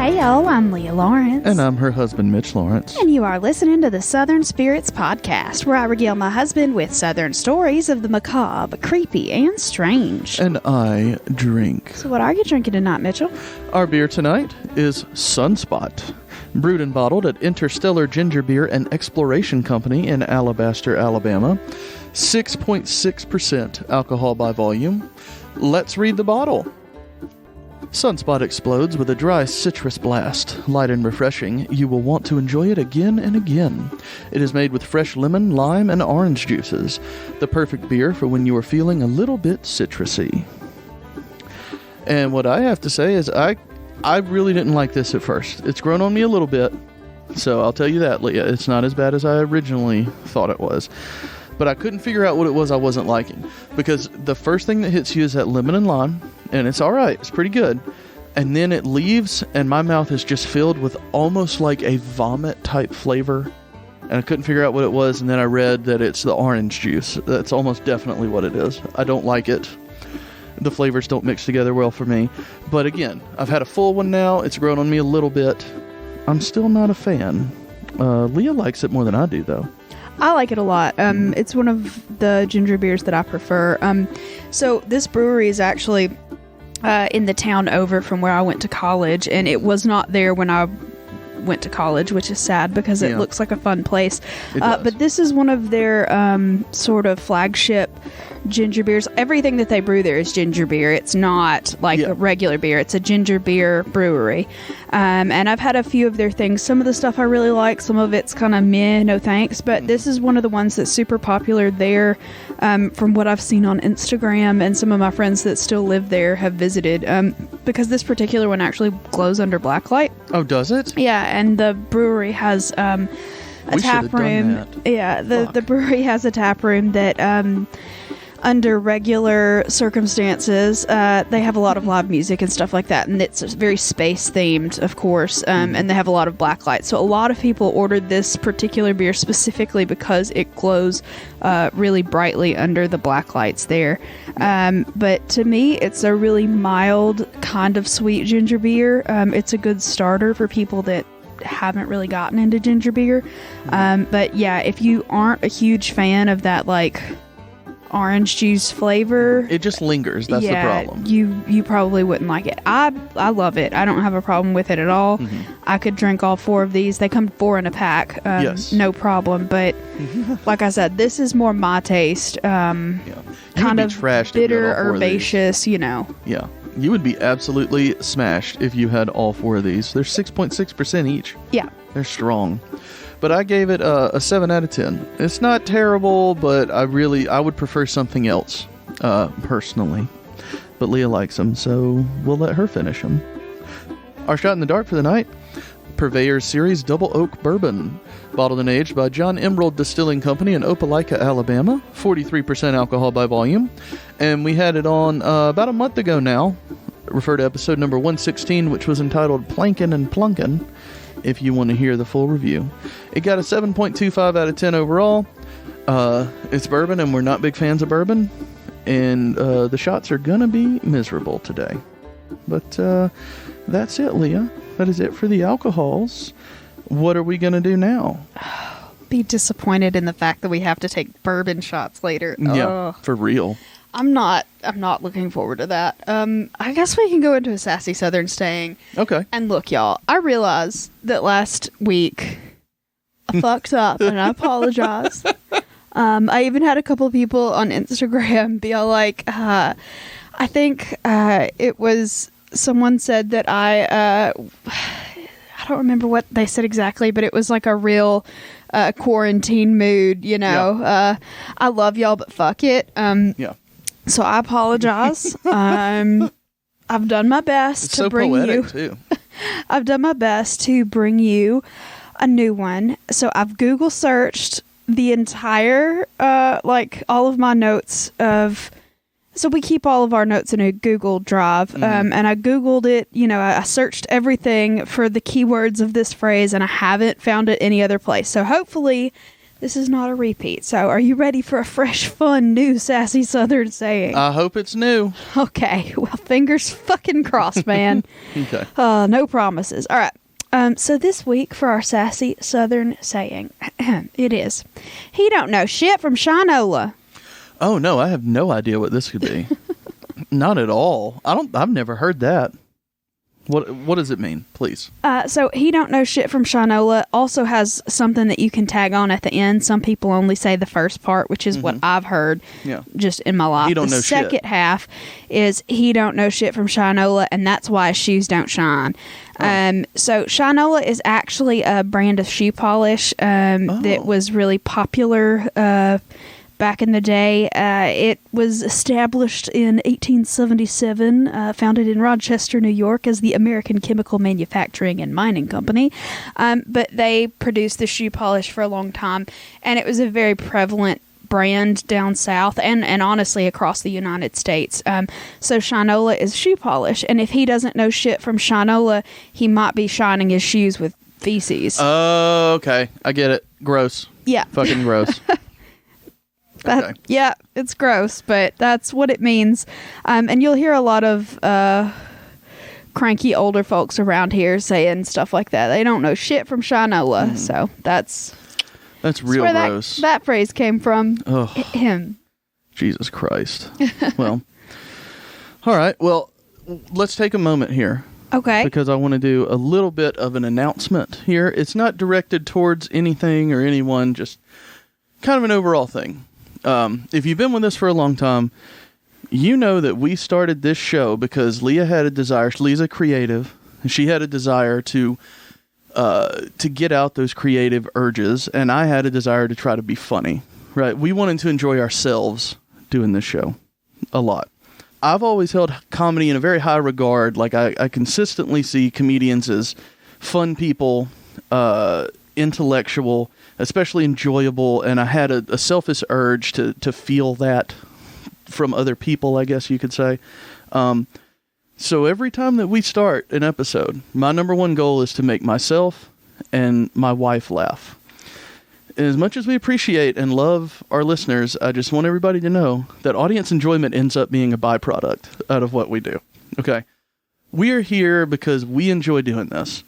Hey y'all, I'm Leah Lawrence. And I'm her husband, Mitch Lawrence. And you are listening to the Southern Spirits Podcast, where I regale my husband with Southern stories of the macabre, creepy, and strange. And I drink. So what are you drinking tonight, Mitchell? Our beer tonight is Sunspot, brewed and bottled at Interstellar Ginger Beer and Exploration Company in Alabaster, Alabama. 6.6% alcohol by volume. Let's read the bottle. Sunspot explodes with a dry citrus blast. Light and refreshing, you will want to enjoy it again and again. It is made with fresh lemon, lime, and orange juices. The perfect beer for when you are feeling a little bit citrusy. And what I have to say is I really didn't like this at first. It's grown on me a little bit, so I'll tell you that, Leah. It's not as bad as I originally thought it was. But I couldn't figure out what it was I wasn't liking. Because the first thing that hits you is that lemon and lime. And it's alright. It's pretty good. And then it leaves and my mouth is just filled with almost like a vomit type flavor. And I couldn't figure out what it was. And then I read that it's the orange juice. That's almost definitely what it is. I don't like it. The flavors don't mix together well for me. But again, I've had a full one now. It's grown on me a little bit. I'm still not a fan. Leah likes it more than I do, though. I like it a lot. It's one of the ginger beers that I prefer. So this brewery is actually in the town over from where I went to college, and it was not there when I went to college, which is sad because it looks like a fun place. But this is one of their sort of flagship ginger beers. Everything that they brew there is ginger beer. It's not like a regular beer. It's a ginger beer brewery. And I've had a few of their things. Some of the stuff I really like. Some of it's kind of meh, no thanks. But this is one of the ones that's super popular there from what I've seen on Instagram. And some of my friends that still live there have visited because this particular one actually glows under blacklight. Oh, does it? Yeah, and the brewery has a tap room. Yeah, the brewery has a tap room that under regular circumstances they have a lot of live music and stuff like that, and it's very space themed, of course, and they have a lot of black lights. So a lot of people ordered this particular beer specifically because it glows really brightly under the black lights there. But to me, it's a really mild, kind of sweet ginger beer. It's a good starter for people that haven't really gotten into ginger beer. But yeah, if you aren't a huge fan of that like orange juice flavor, it just lingers. That's the problem. You probably wouldn't like it. I love it. I don't have a problem with it at all. I could drink all 4 of these. They come 4 in a pack. No problem. But like I said, this is more my taste. Kind of bitter, herbaceous, you know. Yeah. You would be absolutely smashed if you had all 4 of these. They're 6.6% each. Yeah. They're strong. But I gave it a 7 out of 10. It's not terrible, but I would prefer something else, personally. But Leah likes them, so we'll let her finish them. Our shot in the dark for the night, Purveyor Series Double Oak Bourbon. Bottled and aged by John Emerald Distilling Company in Opelika, Alabama. 43% alcohol by volume. And we had it on about a month ago now. Refer to episode number 116, which was entitled Plankin' and Plunkin', if you want to hear the full review. It got a 7.25 out of 10 overall. It's bourbon, and we're not big fans of bourbon. And the shots are going to be miserable today. But that's it, Leah. That is it for the alcohols. What are we going to do now? Be disappointed in the fact that we have to take bourbon shots later. Yeah, for real. I'm not looking forward to that. I guess we can go into a sassy Southern staying. Okay. And look, y'all, I realized that last week I fucked up, and I apologize. I even had a couple people on Instagram be all like, I think it was someone said that I don't remember what they said exactly, but it was like a real quarantine mood, you know. Yeah. I love y'all, but fuck it. Yeah. So I apologize. I've done my best to bring you. Too. I've done my best to bring you a new one. So I've Google searched the entire, all of my notes of. So we keep all of our notes in a Google Drive, and I Googled it. You know, I searched everything for the keywords of this phrase, and I haven't found it any other place. So hopefully This is not a repeat. So are you ready for a fresh, fun, new, sassy Southern saying? I hope it's new. Okay. Well, fingers fucking crossed, man. Okay. No promises. All right. So this week for our sassy Southern saying, it is, he don't know shit from Shinola. Oh, no, I have no idea what this could be. Not at all. I've never heard that. What does it mean, please? So he don't know shit from Shinola also has something that you can tag on at the end. Some people only say the first part, which is what I've heard just in my life. He don't know shit. The second half is he don't know shit from Shinola, and that's why his shoes don't shine. So Shinola is actually a brand of shoe polish that was really popular back in the day. It was established in 1877, founded in Rochester, New York, as the American Chemical Manufacturing and Mining Company. But they produced the shoe polish for a long time, and it was a very prevalent brand down south and honestly across the United States. So Shinola is shoe polish, and if he doesn't know shit from Shinola, he might be shining his shoes with feces. Oh, okay. I get it. Gross. Yeah. Fucking gross. Okay. Yeah, it's gross, but that's what it means. And you'll hear a lot of cranky older folks around here saying stuff like that. They don't know shit from Shinola, so that's real where gross. That phrase came from. Ugh. Him. Jesus Christ. Well, all right. Well, let's take a moment here. Okay. Because I want to do a little bit of an announcement here. It's not directed towards anything or anyone, just kind of an overall thing. If you've been with us for a long time, you know that we started this show because Leah had a desire. Leah's a creative, and she had a desire to get out those creative urges, and I had a desire to try to be funny. Right? We wanted to enjoy ourselves doing this show a lot. I've always held comedy in a very high regard. Like I consistently see comedians as fun people, intellectual, especially enjoyable, and I had a selfish urge to feel that from other people, I guess you could say. So every time that we start an episode, my number one goal is to make myself and my wife laugh. As much as we appreciate and love our listeners, I just want everybody to know that audience enjoyment ends up being a byproduct out of what we do. Okay? We are here because we enjoy doing this.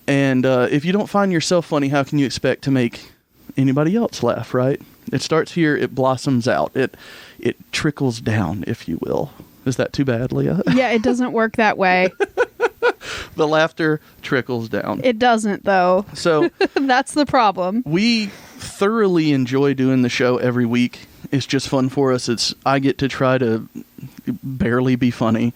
And if you don't find yourself funny, how can you expect to make anybody else laugh, right? It starts here, it blossoms out. It trickles down, if you will. Is that too bad, Leah? Yeah, it doesn't work that way. The laughter trickles down. It doesn't, though. So that's the problem. We thoroughly enjoy doing the show every week. It's just fun for us. I get to try to barely be funny.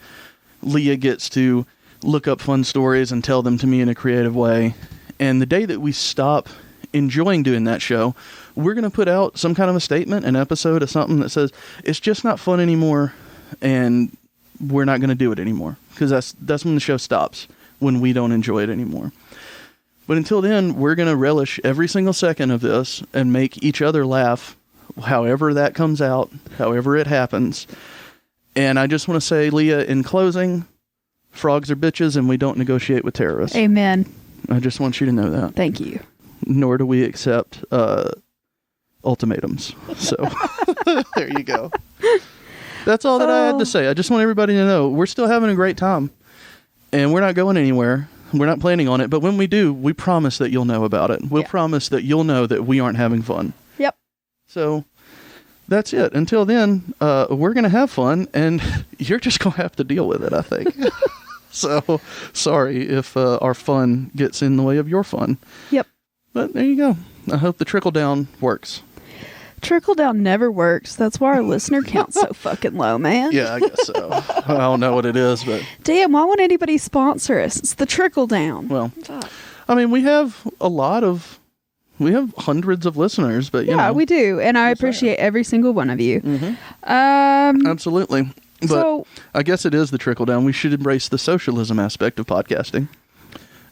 Leah gets to look up fun stories and tell them to me in a creative way. And the day that we stop enjoying doing that show, we're going to put out some kind of a statement, an episode of something that says, it's just not fun anymore, and we're not going to do it anymore. Because that's when the show stops, when we don't enjoy it anymore. But until then, we're going to relish every single second of this and make each other laugh, however that comes out, however it happens. And I just want to say, Leah, in closing, frogs are bitches and we don't negotiate with terrorists. Amen. I just want you to know that. Thank you. Nor do we accept ultimatums. So there you go. That's all that I had to say. I just want everybody to know we're still having a great time and we're not going anywhere. We're not planning on it. But when we do, we promise that you'll know about it. We'll promise that you'll know that we aren't having fun. Yep. So that's it. Until then, we're going to have fun and you're just going to have to deal with it, I think. So sorry if our fun gets in the way of your fun. Yep. But there you go. I hope the trickle down works. Trickle down never works. That's why our listener count's so fucking low, man. Yeah, I guess so. I don't know what it is, but damn, why won't anybody sponsor us? It's the trickle down. Well, I mean, we have hundreds of listeners, but you know, we do, and I appreciate every single one of you. Mm-hmm. Absolutely. But so, I guess it is the trickle down. We should embrace the socialism aspect of podcasting.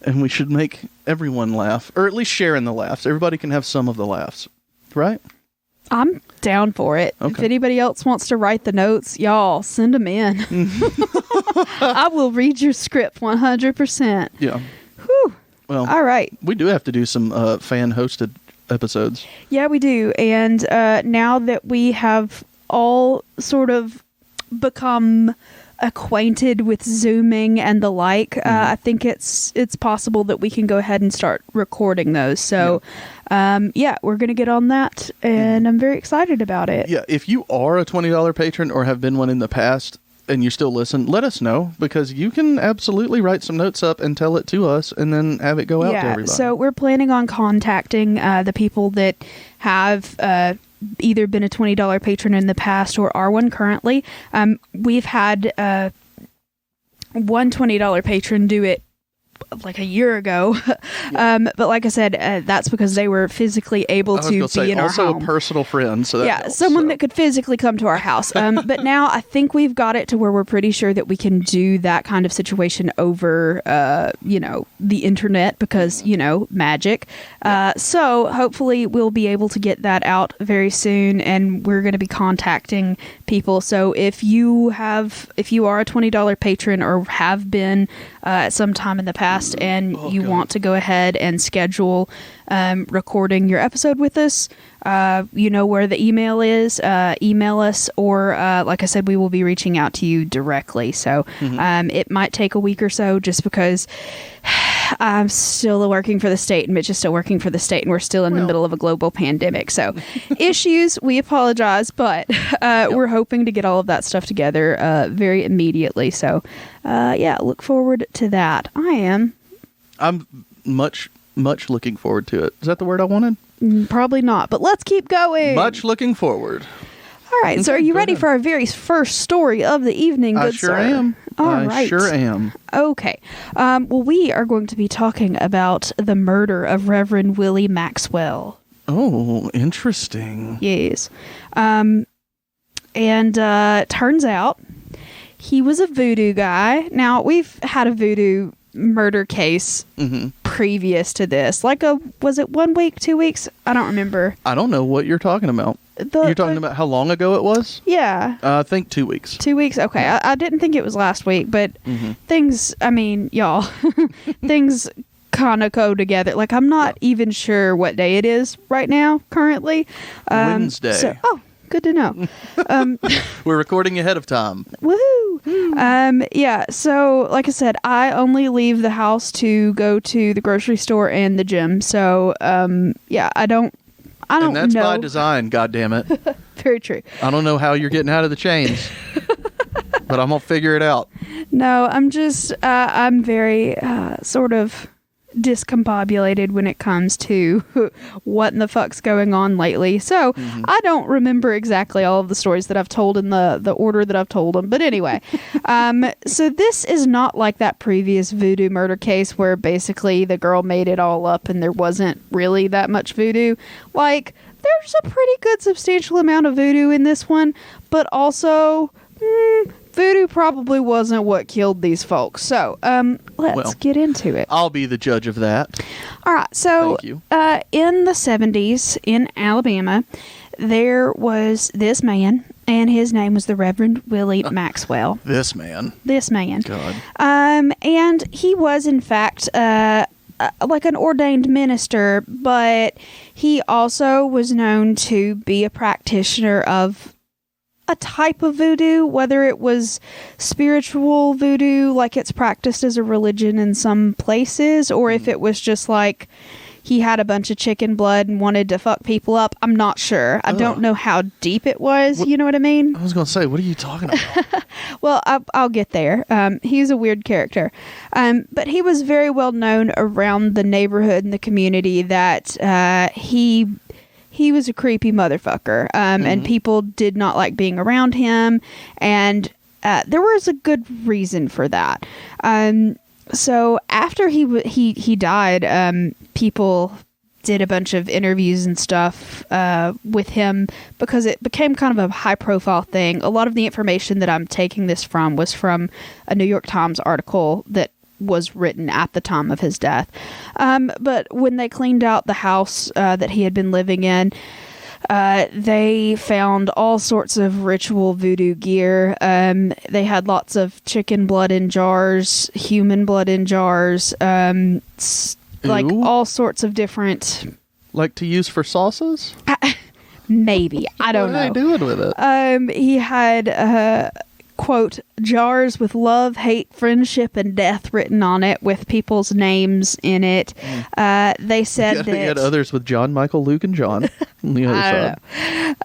And we should make everyone laugh, or at least share in the laughs. Everybody can have some of the laughs, right? I'm down for it. Okay. If anybody else wants to write the notes, y'all, send them in. I will read your script 100%. Yeah. Whew. Well, all right. We do have to do some fan-hosted episodes. Yeah, we do. And now that we have all sort of become acquainted with Zooming and the like, I think it's possible that we can go ahead and start recording those. So, we're going to get on that, and I'm very excited about it. Yeah, if you are a $20 patron or have been one in the past and you still listen, let us know, because you can absolutely write some notes up and tell it to us and then have it go out to everybody. So we're planning on contacting the people that have either been a $20 patron in the past or are one currently. We've had one $20 patron do it like a year ago. But like I said, that's because they were physically able to be in our home. Also a personal friend. So that helps, someone that could physically come to our house. But now I think we've got it to where we're pretty sure that we can do that kind of situation over, the internet, because, magic. So hopefully we'll be able to get that out very soon, and we're going to be contacting people. So if you are a $20 patron or have been at some time in the past, and want to go ahead and schedule recording your episode with us, you know where the email is. Email us, or like I said, we will be reaching out to you directly. So it might take a week or so, just because I'm still working for the state and Mitch is still working for the state, and we're still in the middle of a global pandemic. So issues, we apologize, but we're hoping to get all of that stuff together very immediately. So look forward to that. I'm much looking forward to it. Is that the word I wanted? Probably not, but let's keep going. Much looking forward. All right, so are you ready for our very first story of the evening, good sir? I sure am. All right. I sure am. Okay. Well, we are going to be talking about the murder of Reverend Willie Maxwell. Oh, interesting. Yes. And turns out he was a voodoo guy. Now, we've had a voodoo murder case previous to this. Was it 1 week, 2 weeks? I don't remember. I don't know what you're talking about. You're talking about how long ago it was? Yeah. I think 2 weeks. 2 weeks? Okay. I didn't think it was last week, but things, y'all, things kind of go together. Like, I'm not even sure what day it is right now, currently. Wednesday. Good to know. We're recording ahead of time. Woohoo! So like I said, I only leave the house to go to the grocery store and the gym. So, I don't and that's know. by design, goddammit. Very true. I don't know how you're getting out of the chains, but I'm going to figure it out. No, I'm just, I'm very sort of discombobulated when it comes to what in the fuck's going on lately. So I don't remember exactly all of the stories that I've told in the order that I've told them. But anyway, so this is not like that previous voodoo murder case where basically the girl made it all up and there wasn't really that much voodoo. Like, there's a pretty good substantial amount of voodoo in this one, but also voodoo probably wasn't what killed these folks. So, let's get into it. I'll be the judge of that. All right. So, Thank you. In the 70s in Alabama, there was this man, and his name was the Reverend Willie Maxwell. This man. God. And he was, in fact, like an ordained minister, but he also was known to be a practitioner of a type of voodoo, whether it was spiritual voodoo, like it's practiced as a religion in some places, or if it was just like he had a bunch of chicken blood and wanted to fuck people up. I'm not sure. I don't know how deep it was. You know what I mean? I was going to say, what are you talking about? Well, I'll get there. He's a weird character. But he was very well known around the neighborhood and the community that he was a creepy motherfucker, and people did not like being around him, and there was a good reason for that. So after he died, people did a bunch of interviews and stuff with him because it became kind of a high-profile thing. A lot of the information that I'm taking this from was from a New York Times article that was written at the time of his death. But when they cleaned out the house that he had been living in, they found all sorts of ritual voodoo gear. They had lots of chicken blood in jars, human blood in jars, like all sorts of different Like to use for sauces? Maybe. I don't know. What are they doing with it? He had, quote, jars with love, hate, friendship, and death written on it with people's names in it. They said that... He had others with John, Michael, Luke, and John on the other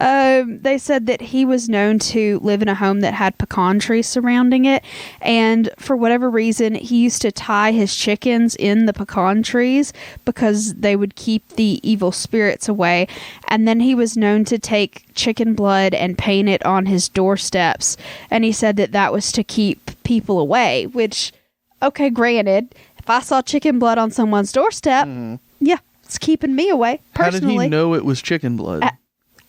side. They said that he was known to live in a home that had pecan trees surrounding it, and for whatever reason, he used to tie his chickens in the pecan trees because they would keep the evil spirits away. And then he was known to take chicken blood and paint it on his doorsteps, and he said that that was to keep people away, which, okay, granted, if I saw chicken blood on someone's doorstep, yeah, it's keeping me away, personally. How did he know it was chicken blood?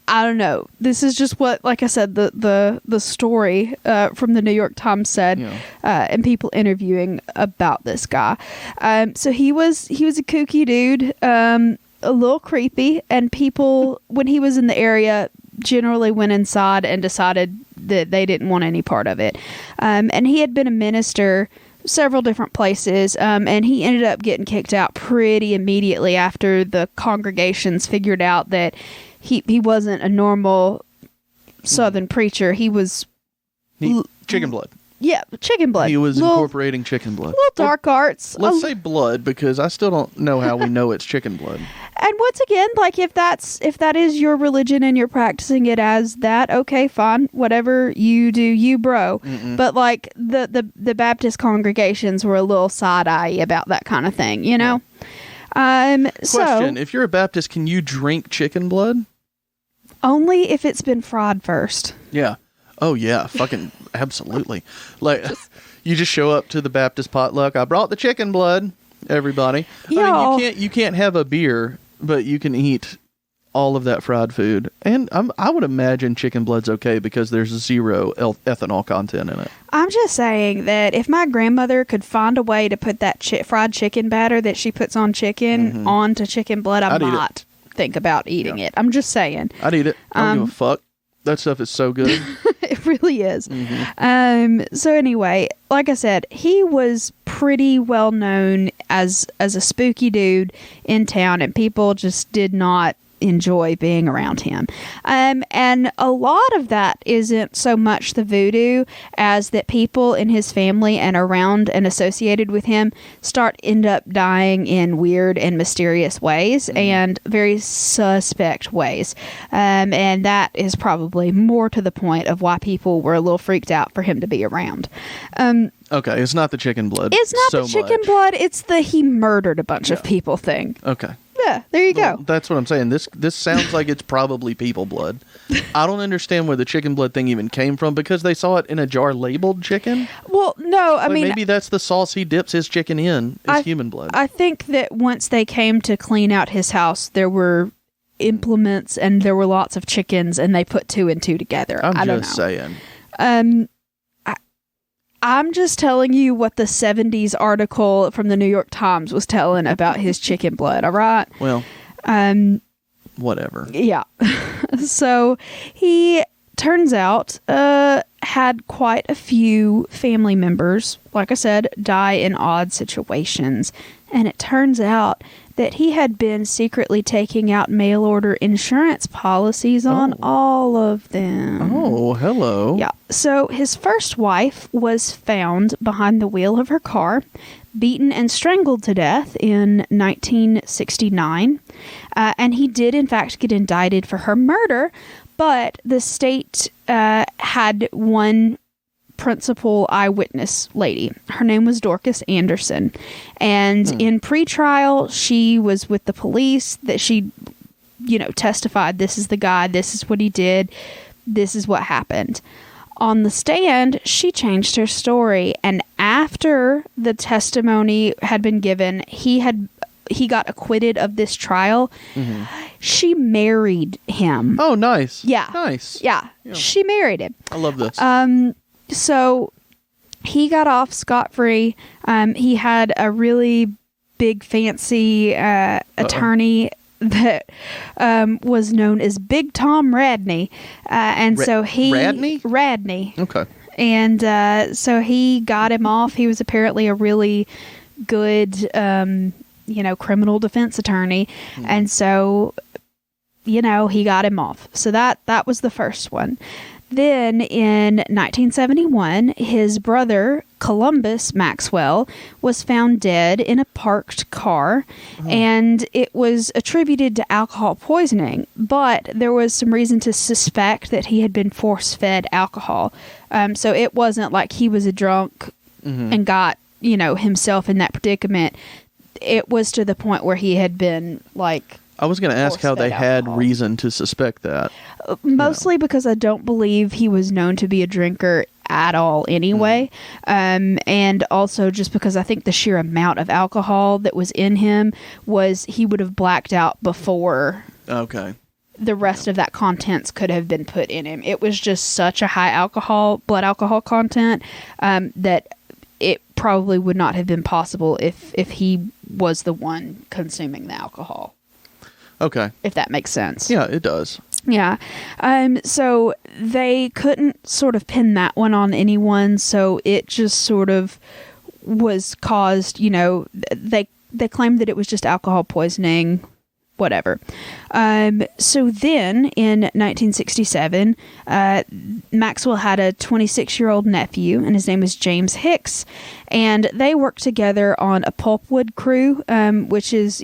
I don't know. This is just what, like I said, the story from the New York Times said, and people interviewing about this guy. So he was a kooky dude, a little creepy, and people, when he was in the area, generally went inside and decided that they didn't want any part of it. And he had been a minister several different places, and he ended up getting kicked out pretty immediately after the congregations figured out that he wasn't a normal Southern preacher. He was... chicken blood. Yeah, chicken blood. He was incorporating chicken blood. Little dark arts. Let's say blood, because I still don't know how we know it's chicken blood. And once again, like, if that is your religion and you're practicing it as that, okay, fine, whatever you do, you bro. But like the Baptist congregations were a little side-eye about that kind of thing, you know. Question: if you're a Baptist, can you drink chicken blood? Only if it's been fried first. Yeah. Oh yeah, fucking absolutely. Like, you just show up to the Baptist potluck. I brought the chicken blood. Everybody. I mean, you can't have a beer, but you can eat all of that fried food. And I would imagine chicken blood's okay because there's 0 ethanol content in it. I'm just saying that if my grandmother could find a way to put that fried chicken batter that she puts on chicken onto chicken blood, I might think about eating it. I'm just saying. I'd eat it. I don't give a fuck. That stuff is so good. It really is. So anyway, like I said, he was pretty well known as a spooky dude in town, and people just did not enjoy being around him. And a lot of that isn't so much the voodoo as that people in his family and around and associated with him end up dying in weird and mysterious ways and very suspect ways. And that is probably more to the point of why people were a little freaked out for him to be around. Okay, it's not the chicken blood. It's not the chicken blood. It's the he murdered a bunch of people thing. Okay. Yeah, there you go. That's what I'm saying. This sounds like it's probably people blood. I don't understand where the chicken blood thing even came from, because they saw it in a jar labeled chicken. Well, no, I mean, maybe that's the sauce he dips his chicken in, is human blood. I think that once they came to clean out his house, there were implements and there were lots of chickens, and they put 2 and 2 together. I don't know. Saying. I'm just telling you what the 70s article from the New York Times was telling about his chicken blood, all right? Well, whatever. Yeah. So he, turns out, had quite a few family members, like I said, die in odd situations. And it turns out that he had been secretly taking out mail order insurance policies on all of them. Oh, hello. Yeah. So his first wife was found behind the wheel of her car, beaten and strangled to death in 1969. And he did, in fact, get indicted for her murder, but the state had one principal eyewitness lady. Her name was Dorcas Anderson. And in pretrial, she was with the police, that she, testified, this is the guy, this is what he did, this is what happened. On the stand, she changed her story, and after the testimony had been given, he got acquitted of this trial. She married him. Oh, nice. Yeah. Nice. Yeah. She married him. I love this. So he got off scot-free. He had a really big, fancy attorney that was known as Big Tom Radney. So he... Radney? Radney. Okay. And so he got him off. He was apparently a really good criminal defense attorney. And so, he got him off. So that was the first one. Then in 1971, his brother, Columbus Maxwell, was found dead in a parked car, and it was attributed to alcohol poisoning, but there was some reason to suspect that he had been force-fed alcohol. So it wasn't like he was a drunk and got, himself in that predicament. It was to the point where he had been, I was going to ask how they had reason to suspect that. Mostly because I don't believe he was known to be a drinker at all anyway. And also just because I think the sheer amount of alcohol that was in him was he would have blacked out before the rest of that contents could have been put in him. It was just such a high blood alcohol content that it probably would not have been possible if he was the one consuming the alcohol. Okay. If that makes sense. Yeah, it does. Yeah. So they couldn't sort of pin that one on anyone, so it just sort of was caused, they claimed that it was just alcohol poisoning, whatever. So then in 1967, Maxwell had a 26-year-old nephew, and his name was James Hicks, and they worked together on a pulpwood crew, which is,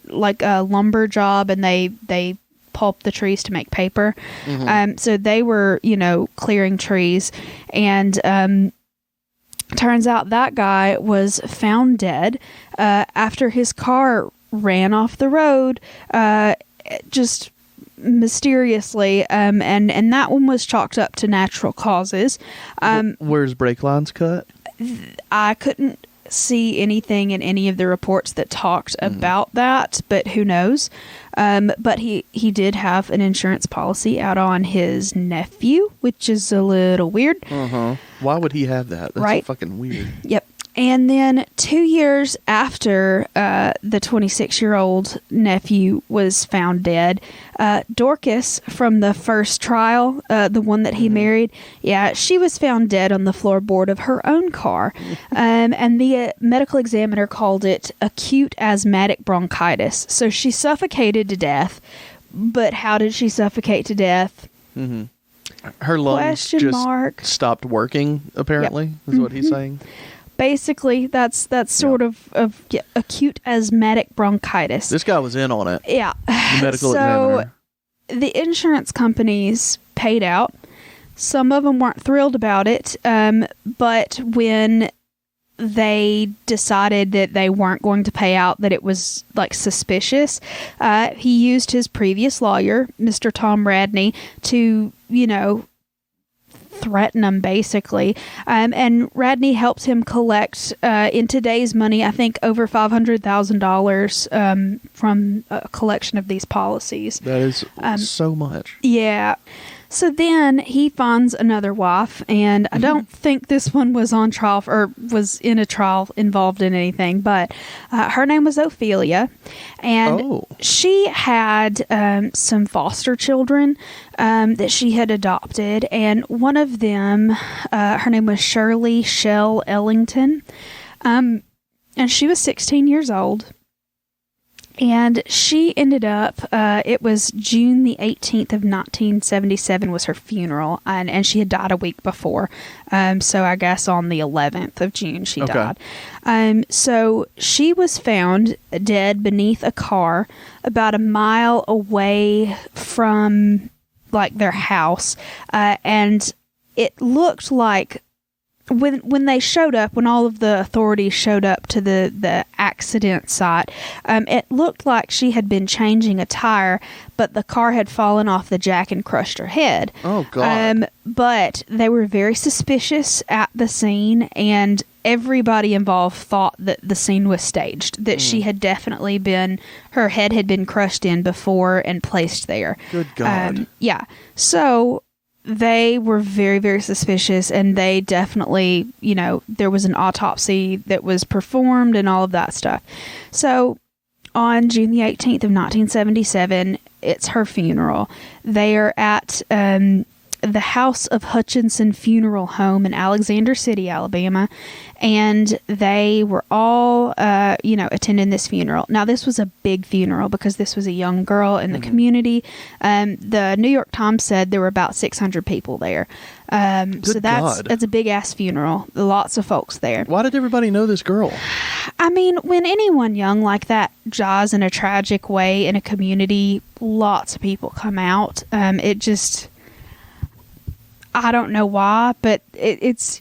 like a lumber job, and they pulp the trees to make paper. So they were, clearing trees, and turns out that guy was found dead after his car ran off the road, just mysteriously, and that one was chalked up to natural causes. Where's brake lines cut? I couldn't see anything in any of the reports that talked about that, but who knows. But he did have an insurance policy out on his nephew, which is a little weird. Why would he have that? That's fucking weird. Yep. And then 2 years after the 26-year-old nephew was found dead, Dorcas from the first trial, the one that he married, she was found dead on the floorboard of her own car. And the medical examiner called it acute asthmatic bronchitis. So she suffocated to death. But how did she suffocate to death? Her lungs stopped working, apparently, is what he's saying. Basically, that's sort of acute asthmatic bronchitis. This guy was in on it. Yeah. The medical examiner. The insurance companies paid out. Some of them weren't thrilled about it, but when they decided that they weren't going to pay out, that it was suspicious, he used his previous lawyer, Mr. Tom Radney, to, threaten him, basically. And Radney helped him collect, in today's money, I think over $500,000 from a collection of these policies. That is so much. Yeah. So then he finds another wife, and I don't think this one was on trial or was in a trial involved in anything, but her name was Ophelia, and she had some foster children that she had adopted, and one of them, her name was Shirley Shell Ellington, and she was 16 years old. And she ended up, it was June the 18th of 1977 was her funeral, and she had died a week before. So I guess on the 11th of June she died. So she was found dead beneath a car about a mile away from, their house. And it looked like when they showed up, when all of the authorities showed up to the accident site, it looked like she had been changing a tire, but the car had fallen off the jack and crushed her head. Oh, God. But they were very suspicious at the scene, and everybody involved thought that the scene was staged, that she had definitely her head had been crushed in before and placed there. Good God. Yeah. So they were very, very suspicious, and they definitely, there was an autopsy that was performed and all of that stuff. So on June the 18th of 1977, it's her funeral. They are at the House of Hutchinson Funeral Home in Alexander City, Alabama, and they were all, attending this funeral. Now, this was a big funeral because this was a young girl in the community. The New York Times said there were about 600 people there. So that's a big ass funeral. Lots of folks there. Why did everybody know this girl? I mean, when anyone young like that dies in a tragic way in a community, lots of people come out. It just, I don't know why, but it's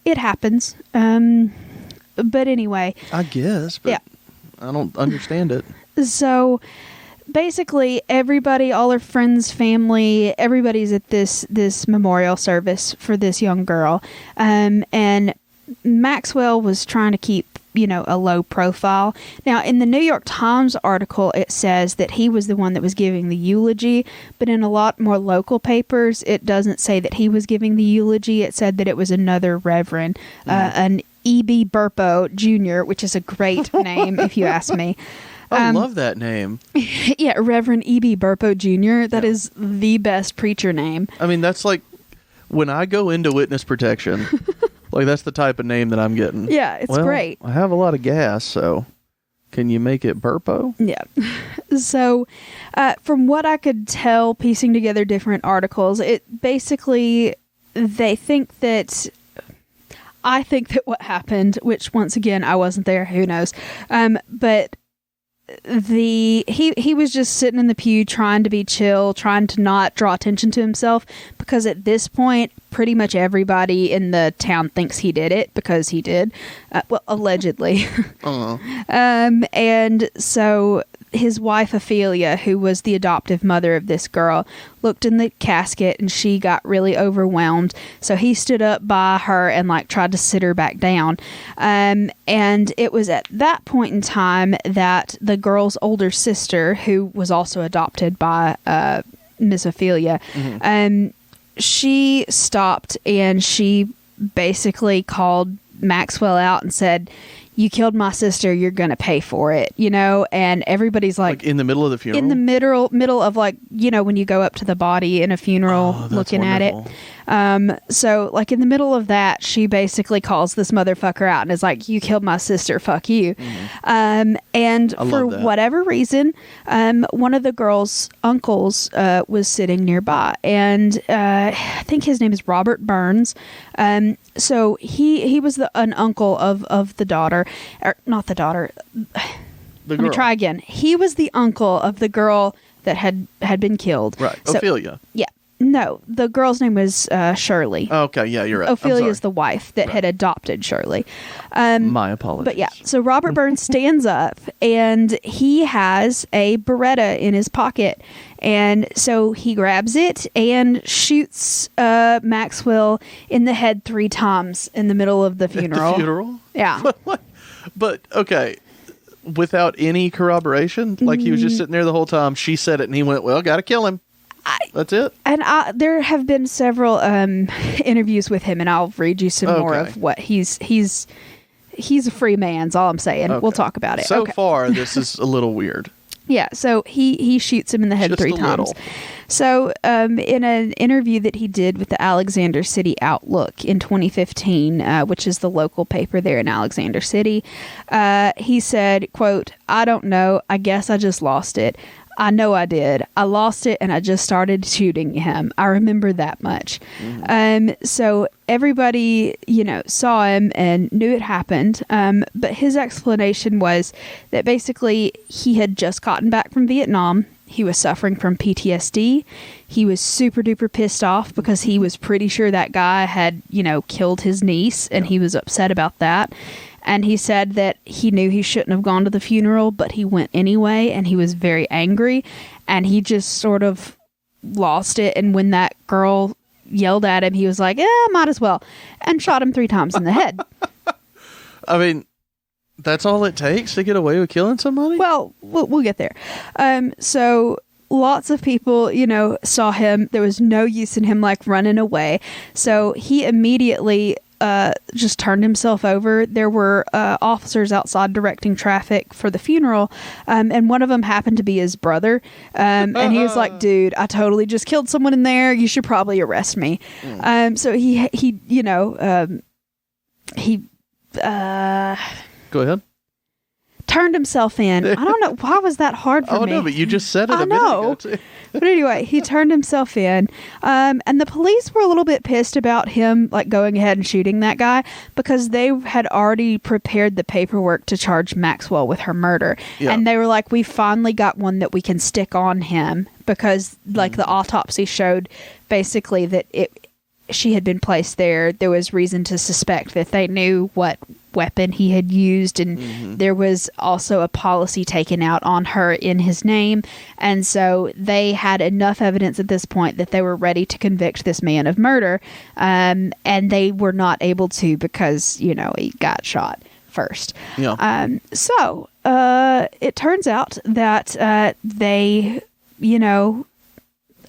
it happens. But anyway, I guess, but yeah. I don't understand it. So basically everybody, all her friends, family, everybody's at this memorial service for this young girl. And Maxwell was trying to keep, a low profile. Now, in the New York Times article, it says that he was the one that was giving the eulogy, but in a lot more local papers, it doesn't say that he was giving the eulogy. It said that it was another reverend, an E.B. Burpo Jr., which is a great name, if you ask me. I love that name. Yeah, Reverend E.B. Burpo Jr. That is the best preacher name. I mean, that's like when I go into witness protection, like that's the type of name that I'm getting. Yeah, it's great. I have a lot of gas, so can you make it Burpo? Yeah. So, from what I could tell, piecing together different articles, it basically, I think that what happened, which once again, I wasn't there, who knows, but he was just sitting in the pew trying to be chill, trying to not draw attention to himself, because at this point pretty much everybody in the town thinks he did it, because he did, allegedly. And so his wife Ophelia, who was the adoptive mother of this girl, looked in the casket and she got really overwhelmed. So he stood up by her and tried to sit her back down. And it was at that point in time that the girl's older sister, who was also adopted by Miss Ophelia, she stopped and she basically called Maxwell out and said, "You killed my sister, you're going to pay for it," and everybody's like in the middle of the funeral? In the middle of when you go up to the body in a funnel looking at it. So in the middle of that, she basically calls this motherfucker out and is like, "You killed my sister, fuck you." And for whatever reason, one of the girl's uncles was sitting nearby, and I think his name is Robert Burns. So he was an uncle of the daughter, or not the daughter. Let me try again. He was the uncle of the girl that had been killed. Right, so, Ophelia. Yeah. No, the girl's name was Shirley. Okay, yeah, you're right. Ophelia is the wife that had adopted Shirley. My apologies. But yeah, so Robert Burns stands up and he has a Beretta in his pocket. And so he grabs it and shoots Maxwell in the head 3 times in the middle of the funeral. At the funeral? Yeah. But, okay, without any corroboration? Like he was just sitting there the whole time, she said it, and he went, "Well, gotta kill him." That's it? And there have been several interviews with him, and I'll read you some more of what he's a free man, is all I'm saying. Okay. We'll talk about it. So far, this is a little weird. Yeah, so he shoots him in the head just 3 times. Little. So in an interview that he did with the Alexander City Outlook in 2015, which is the local paper there in Alexander City, he said, quote, "I don't know. I guess I just lost it. I know I did. I lost it and I just started shooting him. I remember that much." So everybody, saw him and knew it happened. But his explanation was that basically he had just gotten back from Vietnam. He was suffering from PTSD. He was super duper pissed off because he was pretty sure that guy had, killed his niece, and he was upset about that. And he said that he knew he shouldn't have gone to the funeral, but he went anyway, and he was very angry, and he just sort of lost it. And when that girl yelled at him, he was like, might as well, and shot him 3 times in the head. I mean, that's all it takes to get away with killing somebody? Well, we'll get there. So lots of people, saw him. There was no use in him, running away. So he immediately just turned himself over. There were officers outside directing traffic for the funeral, and one of them happened to be his brother. And he was like, "Dude, I totally just killed someone in there. You should probably arrest me." So he Go ahead. Turned himself in. I don't know. Why was that hard for me? Oh, no, but you just said it a minute ago, too. But anyway, he turned himself in. And the police were a little bit pissed about him like going ahead and shooting that guy because they had already prepared the paperwork to charge Maxwell with her murder. Yeah. And they were like, we finally got one that we can stick on him because like the autopsy showed basically that she had been placed there. There was reason to suspect that they knew what weapon he had used, and there was also a policy taken out on her in his name, and so they had enough evidence at this point that they were ready to convict this man of murder, and they were not able to because he got shot first. So it turns out that they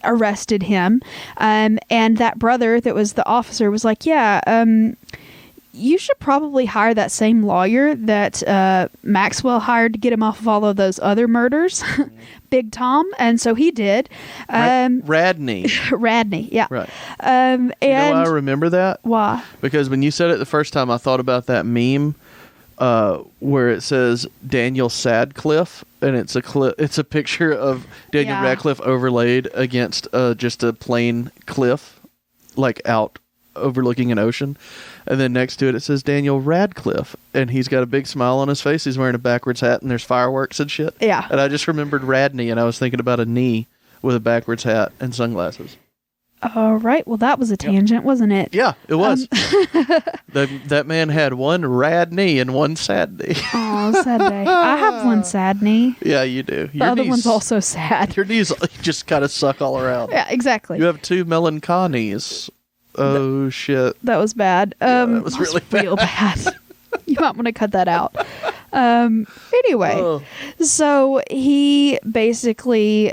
arrested him, and that brother that was the officer was like, you should probably hire that same lawyer that Maxwell hired to get him off of all of those other murders, Big Tom. And so he did. Radney. Radney, yeah. Right. And I remember that. Why? Because when you said it the first time, I thought about that meme where it says Daniel Sadcliffe, and it's a picture of Daniel Radcliffe overlaid against just a plain cliff, like out overlooking an ocean. And then next to it, it says Daniel Radcliffe, and he's got a big smile on his face. He's wearing a backwards hat, and there's fireworks and shit. Yeah. And I just remembered Radney, and I was thinking about a knee with a backwards hat and sunglasses. All right. Well, that was a tangent, wasn't it? Yeah, it was. That man had one rad knee and one sad knee. Oh, sad day. I have one sad knee. Yeah, you do. The other one's also sad. Your knees just kind of suck all around. Yeah, exactly. You have two melanchonies. Oh, shit. That was bad. That was really real bad. You might want to cut that out. Anyway, so he basically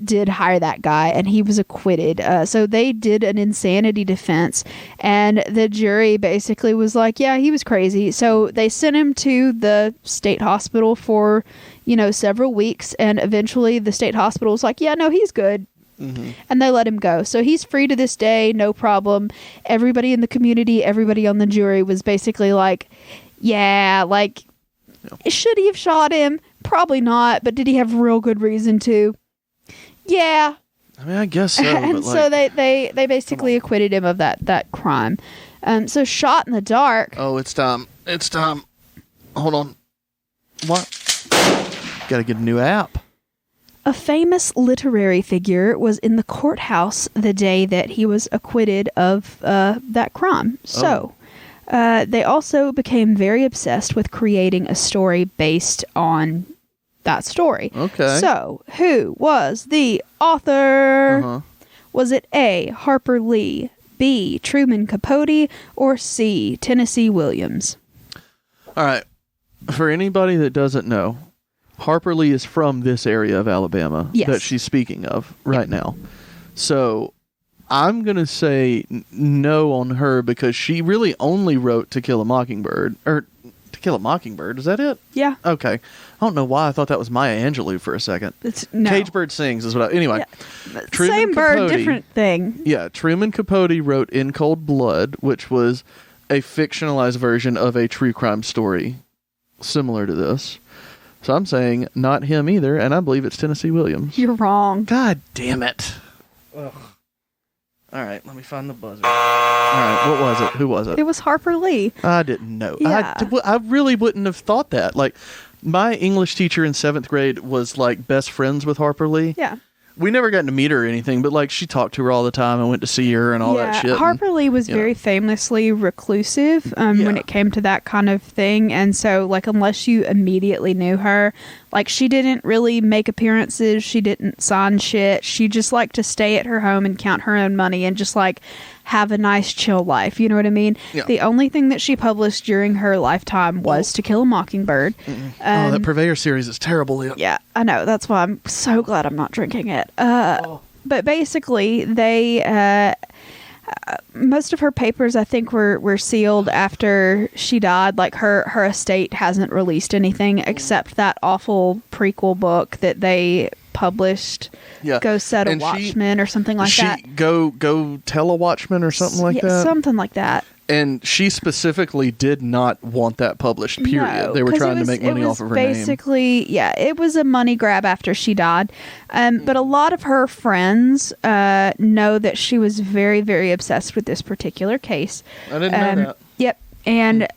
did hire that guy, and he was acquitted. So they did an insanity defense, and the jury basically was like, yeah, he was crazy. So they sent him to the state hospital for, several weeks, and eventually the state hospital was like, yeah, no, he's good. And they let him go. So he's free to this day, no problem. Everybody in the community, everybody on the jury was basically like, should he have shot him? Probably not. But did he have real good reason to? Yeah. I mean, I guess so. And so they basically acquitted him of that crime. So shot in the dark. Oh, it's time. It's time. Hold on. What? Gotta get a new app. A famous literary figure was in the courthouse the day that he was acquitted of that crime. So they also became very obsessed with creating a story based on that story. Okay. So who was the author? Was it A, Harper Lee, B, Truman Capote, or C, Tennessee Williams? All right. For anybody that doesn't know, Harper Lee is from this area of Alabama that she's speaking of right now. So I'm going to say no on her because she really only wrote To Kill a Mockingbird. Or To Kill a Mockingbird, is that it? Yeah. Okay. I don't know why I thought that was Maya Angelou for a second. No. Cage Bird Sings is what anyway. Yeah. Same bird, different thing. Yeah. Truman Capote wrote In Cold Blood, which was a fictionalized version of a true crime story similar to this. So I'm saying not him either, and I believe it's Tennessee Williams. You're wrong. God damn it. Ugh. All right, let me find the buzzer. All right, what was it? Who was it? It was Harper Lee. I didn't know. Yeah. I really wouldn't have thought that. Like, my English teacher in 7th grade was, like, best friends with Harper Lee. Yeah. We never got to meet her or anything, but, like, she talked to her all the time and went to see her and all that shit. Harper Lee was very famously reclusive when it came to that kind of thing. And so, like, unless you immediately knew her, like, she didn't really make appearances. She didn't sign shit. She just liked to stay at her home and count her own money and just, like, have a nice, chill life. You know what I mean? Yeah. The only thing that she published during her lifetime was To Kill a Mockingbird. That Purveyor series is terrible. Yeah, I know. That's why I'm so glad I'm not drinking it. But basically, they most of her papers, I think, were sealed after she died. Like, her estate hasn't released anything except that awful prequel book that they published. Yeah. Go Set a Watchman or something like that. Go Tell a Watchman or something like that? Something like that. And she specifically did not want that published, period. No, they were trying to make money off of her name. Basically, yeah, it was a money grab after she died. But a lot of her friends know that she was very, very obsessed with this particular case. I didn't know that. Yep. And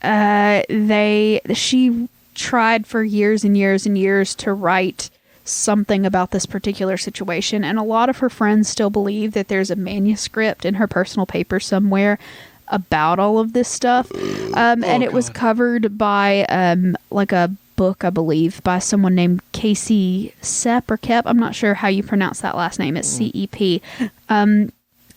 she tried for years and years and years to write something about this particular situation. And a lot of her friends still believe that there's a manuscript in her personal paper somewhere about all of this stuff. And it was covered by like a book, I believe, by someone named Casey Sepp or Kep. I'm not sure how you pronounce that last name. It's CEP.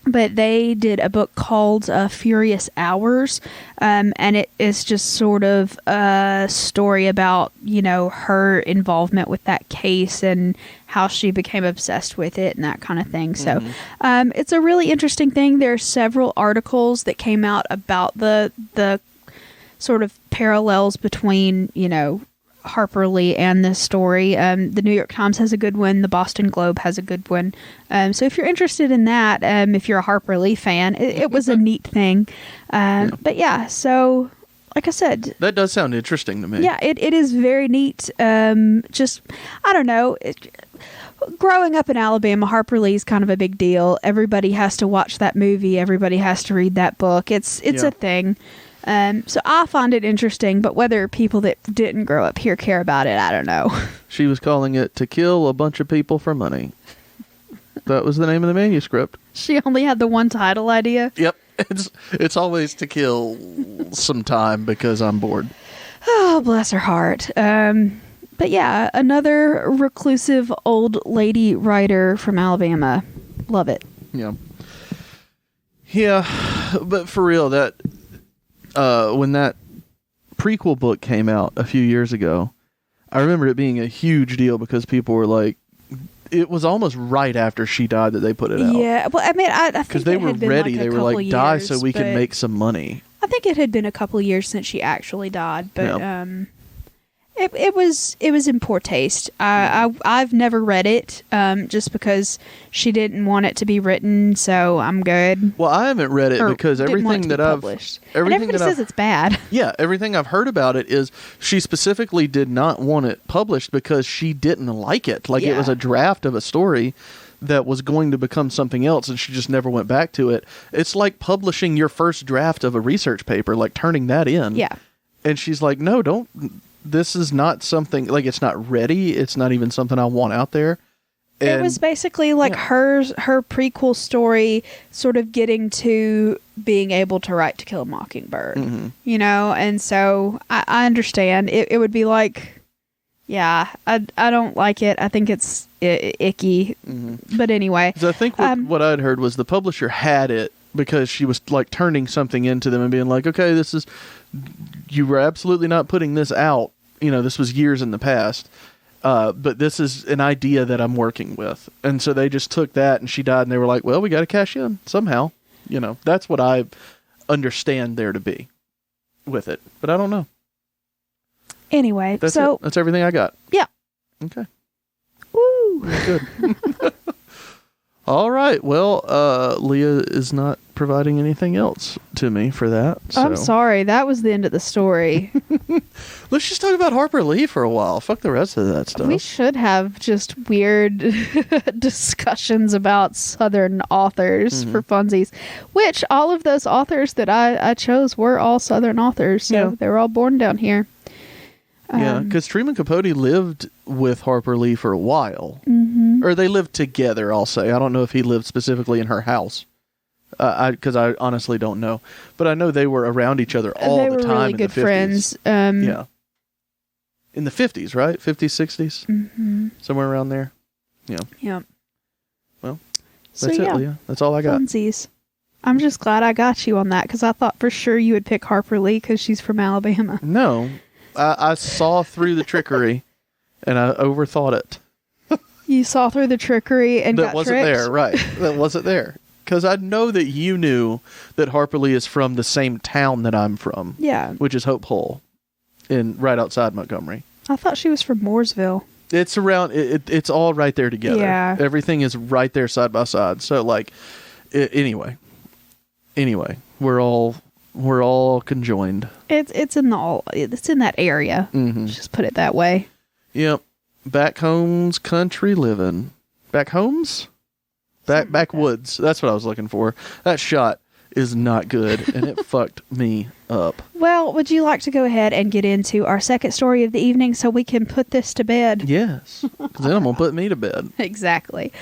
But they did a book called Furious Hours, and it is just sort of a story about, her involvement with that case and how she became obsessed with it and that kind of thing. So it's a really interesting thing. There are several articles that came out about the sort of parallels between, Harper Lee and this story. The New York Times has a good one. The Boston Globe has a good one. So if you're interested in that, if you're a Harper Lee fan, it was a neat thing. But yeah, so like I said, that does sound interesting to me. Yeah, it is very neat. Just, I don't know. Growing up in Alabama, Harper Lee's kind of a big deal. Everybody has to watch that movie. Everybody has to read that book. It's a thing. So I find it interesting, but whether people that didn't grow up here care about it, I don't know. She was calling it To Kill a Bunch of People for Money. That was the name of the manuscript. She only had the one title idea? Yep. It's always to kill some time because I'm bored. Oh, bless her heart. But yeah, another reclusive old lady writer from Alabama. Love it. Yeah. Yeah, but for real, that... when that prequel book came out a few years ago, I remember it being a huge deal because people were like, it was almost right after she died that they put it out. Yeah, well, I mean, I think because they were ready. They were like, die so we can make some money. I think it had been a couple of years since she actually died, but it was in poor taste. I've never read it, just because she didn't want it to be written, so I'm good. Well, I haven't read it because everything that everybody says it's bad. Yeah, everything I've heard about it is she specifically did not want it published because she didn't like it. Like, it was a draft of a story that was going to become something else, and she just never went back to it. It's like publishing your first draft of a research paper, like turning that in. Yeah. And she's like, no, don't. This is not something, like, it's not ready. It's not even something I want out there. And it was basically like her prequel story sort of getting to being able to write To Kill a Mockingbird, and so I understand. It would be like, I don't like it. I think it's icky. But anyway. I think what I'd heard was the publisher had it because she was like turning something into them and being like, okay, you were absolutely not putting this out. This was years in the past. But this is an idea that I'm working with. And so they just took that and she died and they were like, well, we got to cash in somehow. That's what I understand there to be with it. But I don't know. Anyway, that's everything I got. Yeah. Okay. Woo. Good. All right. Well, Leah is not providing anything else to me for that. So. I'm sorry. That was the end of the story. Let's just talk about Harper Lee for a while. Fuck the rest of that stuff. We should have just weird discussions about Southern authors for funsies, which all of those authors that I chose were all Southern authors. So they were all born down here. Yeah, because Truman Capote lived with Harper Lee for a while. Or they lived together, I'll say. I don't know if he lived specifically in her house. Because I honestly don't know. But I know they were around each other all the time. They were really good friends. Yeah. In the 50s, right? 50s, 60s? Somewhere around there. Yeah. Yeah. Well, that's it, Leah. That's all I got. Funsies. I'm just glad I got you on that, because I thought for sure you would pick Harper Lee because she's from Alabama. No. I saw through the trickery, and I overthought it. You saw through the trickery and got tricked? That wasn't there, right. That wasn't there. because I know that you knew that Harper Lee is from the same town that I'm from. Yeah. Which is Hope Hull, right outside Montgomery. I thought she was from Mooresville. It's around. It's all right there together. Yeah. Everything is right there side by side. So like, anyway, we're all conjoined. It's in that area. Mm-hmm. Just put it that way. Yep. Back home's country living. Back home's? Backwoods. That's what I was looking for. That shot is not good, and it fucked me up. Well, would you like to go ahead and get into our second story of the evening so we can put this to bed? Yes. Because then I'm going to put me to bed. Exactly.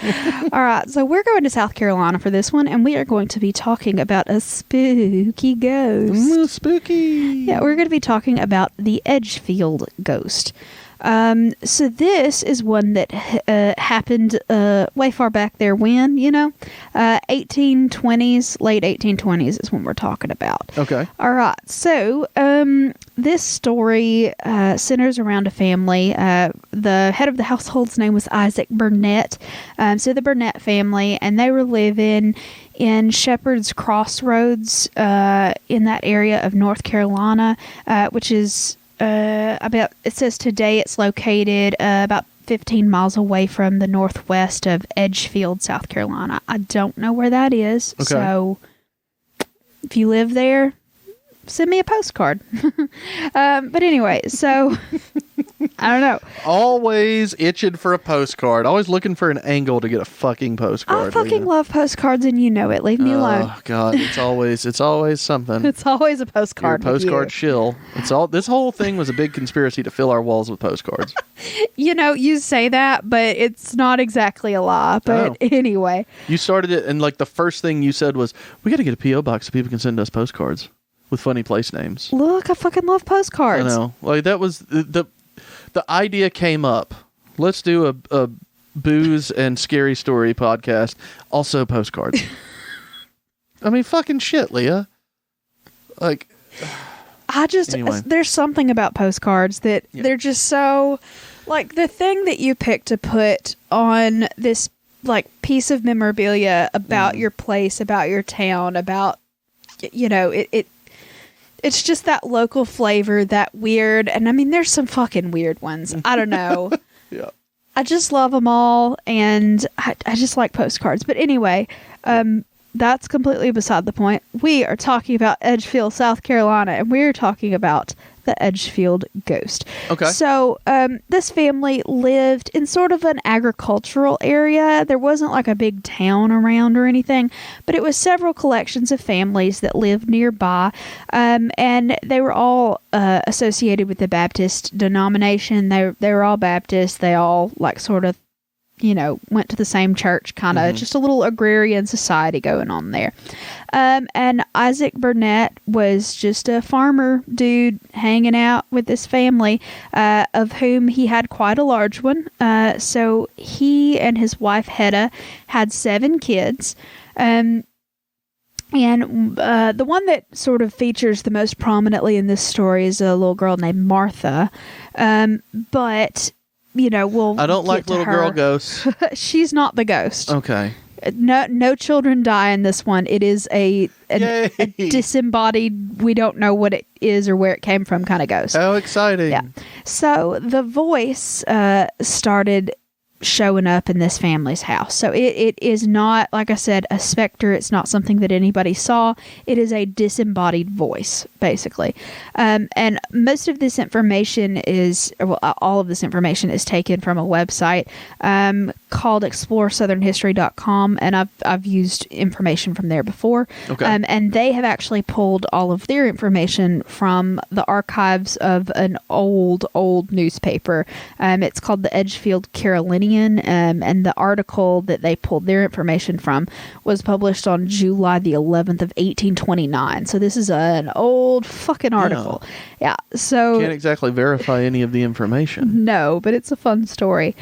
All right. So we're going to South Carolina for this one, and we are going to be talking about a spooky ghost. Spooky. Yeah, we're going to be talking about the Edgefield ghost. So this is one that happened way far back there when, 1820s, late 1820s is when we're talking about. Okay. All right. So this story centers around a family. The head of the household's name was Isaac Burnett. So the Burnett family, and they were living in Shepherd's Crossroads in that area of North Carolina, which is... it says today it's located about 15 miles away from the northwest of Edgefield, South Carolina. I don't know where that is. Okay. So if you live there, send me a postcard. But anyway, so I don't know. Always itching for a postcard. Always looking for an angle to get a fucking postcard. I fucking love postcards, and you know it. Leave me alone. Oh God, it's always something. It's always a postcard. You're a postcard shill. This whole thing was a big conspiracy to fill our walls with postcards. You say that, but it's not exactly a lie. But anyway, you started it, and like the first thing you said was, "We got to get a PO box so people can send us postcards with funny place names." Look, I fucking love postcards. I know. Like that was the idea came up. Let's do a booze and scary story podcast. Also postcards. I mean, fucking shit, Leah. Like, anyway. There's something about postcards that they're just so, like, the thing that you pick to put on this, like, piece of memorabilia about your place, about your town, about, it's just that local flavor, that weird. And I mean, there's some fucking weird ones. I don't know. Yeah. I just love them all. And I just like postcards. But anyway, that's completely beside the point. We are talking about Edgefield, South Carolina, and we're talking about the Edgefield ghost. Okay. So this family lived in sort of an agricultural area. There wasn't like a big town around or anything, but it was several collections of families that lived nearby, and they were all associated with the Baptist denomination. They were all Baptist. They all like sort of went to the same church, kind of just a little agrarian society going on there. And Isaac Burnett was just a farmer dude hanging out with this family, of whom he had quite a large one. So he and his wife Hedda had 7 kids. And the one that sort of features the most prominently in this story is a little girl named Martha. But I don't like little girl ghosts. She's not the ghost. Okay. No children die in this one. It is a disembodied, we don't know what it is or where it came from kind of ghost. How exciting. Yeah. So the voice started showing up in this family's house. So it is not, like I said, a specter. It's not something that anybody saw. It is a disembodied voice, basically. And most of this information all of this information is taken from a website called exploresouthernhistory.com, and I've used information from there before. Okay. And they have actually pulled all of their information from the archives of an old newspaper. It's called the Edgefield Carolinian, and the article that they pulled their information from was published on July the 11th of 1829. So this is an old fucking article. Yeah. So can't exactly verify any of the information. No, but it's a fun story.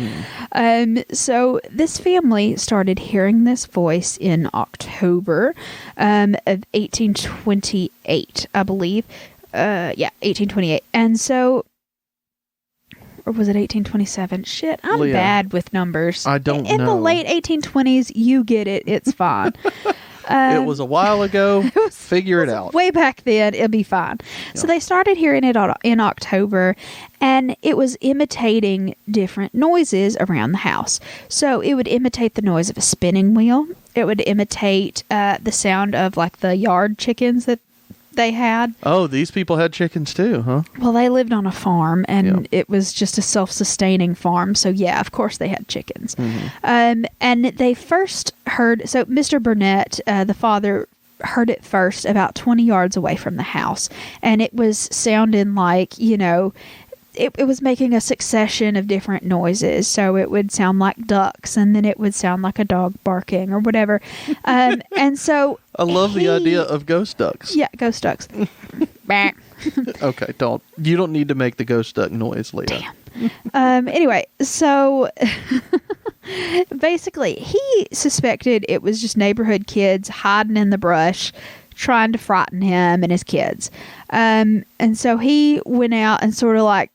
So this family started hearing this voice in October of 1828, I believe. 1828. And so, or was it 1827? Shit, I'm Leah, bad with numbers. I don't know. In the late 1820s, you get it. It's fine. It was a while ago. Figure it out. Way back then, it'll be fine. Yeah. So they started hearing it in October, and it was imitating different noises around the house. So it would imitate the noise of a spinning wheel. It would imitate the sound of like the yard chickens that they had. Oh, these people had chickens too, huh? Well, they lived on a farm, and it was just a self-sustaining farm. So yeah, of course they had chickens. Mm-hmm. And they first heard, so Mr. Burnett, the father, heard it first about 20 yards away from the house. And it was sounding like, it was making a succession of different noises. So it would sound like ducks, and then it would sound like a dog barking or whatever. And so I love the idea of ghost ducks. Yeah, ghost ducks. Okay, you don't need to make the ghost duck noise, Leah. Damn. Anyway, so basically he suspected it was just neighborhood kids hiding in the brush trying to frighten him and his kids. And so he went out and sort of like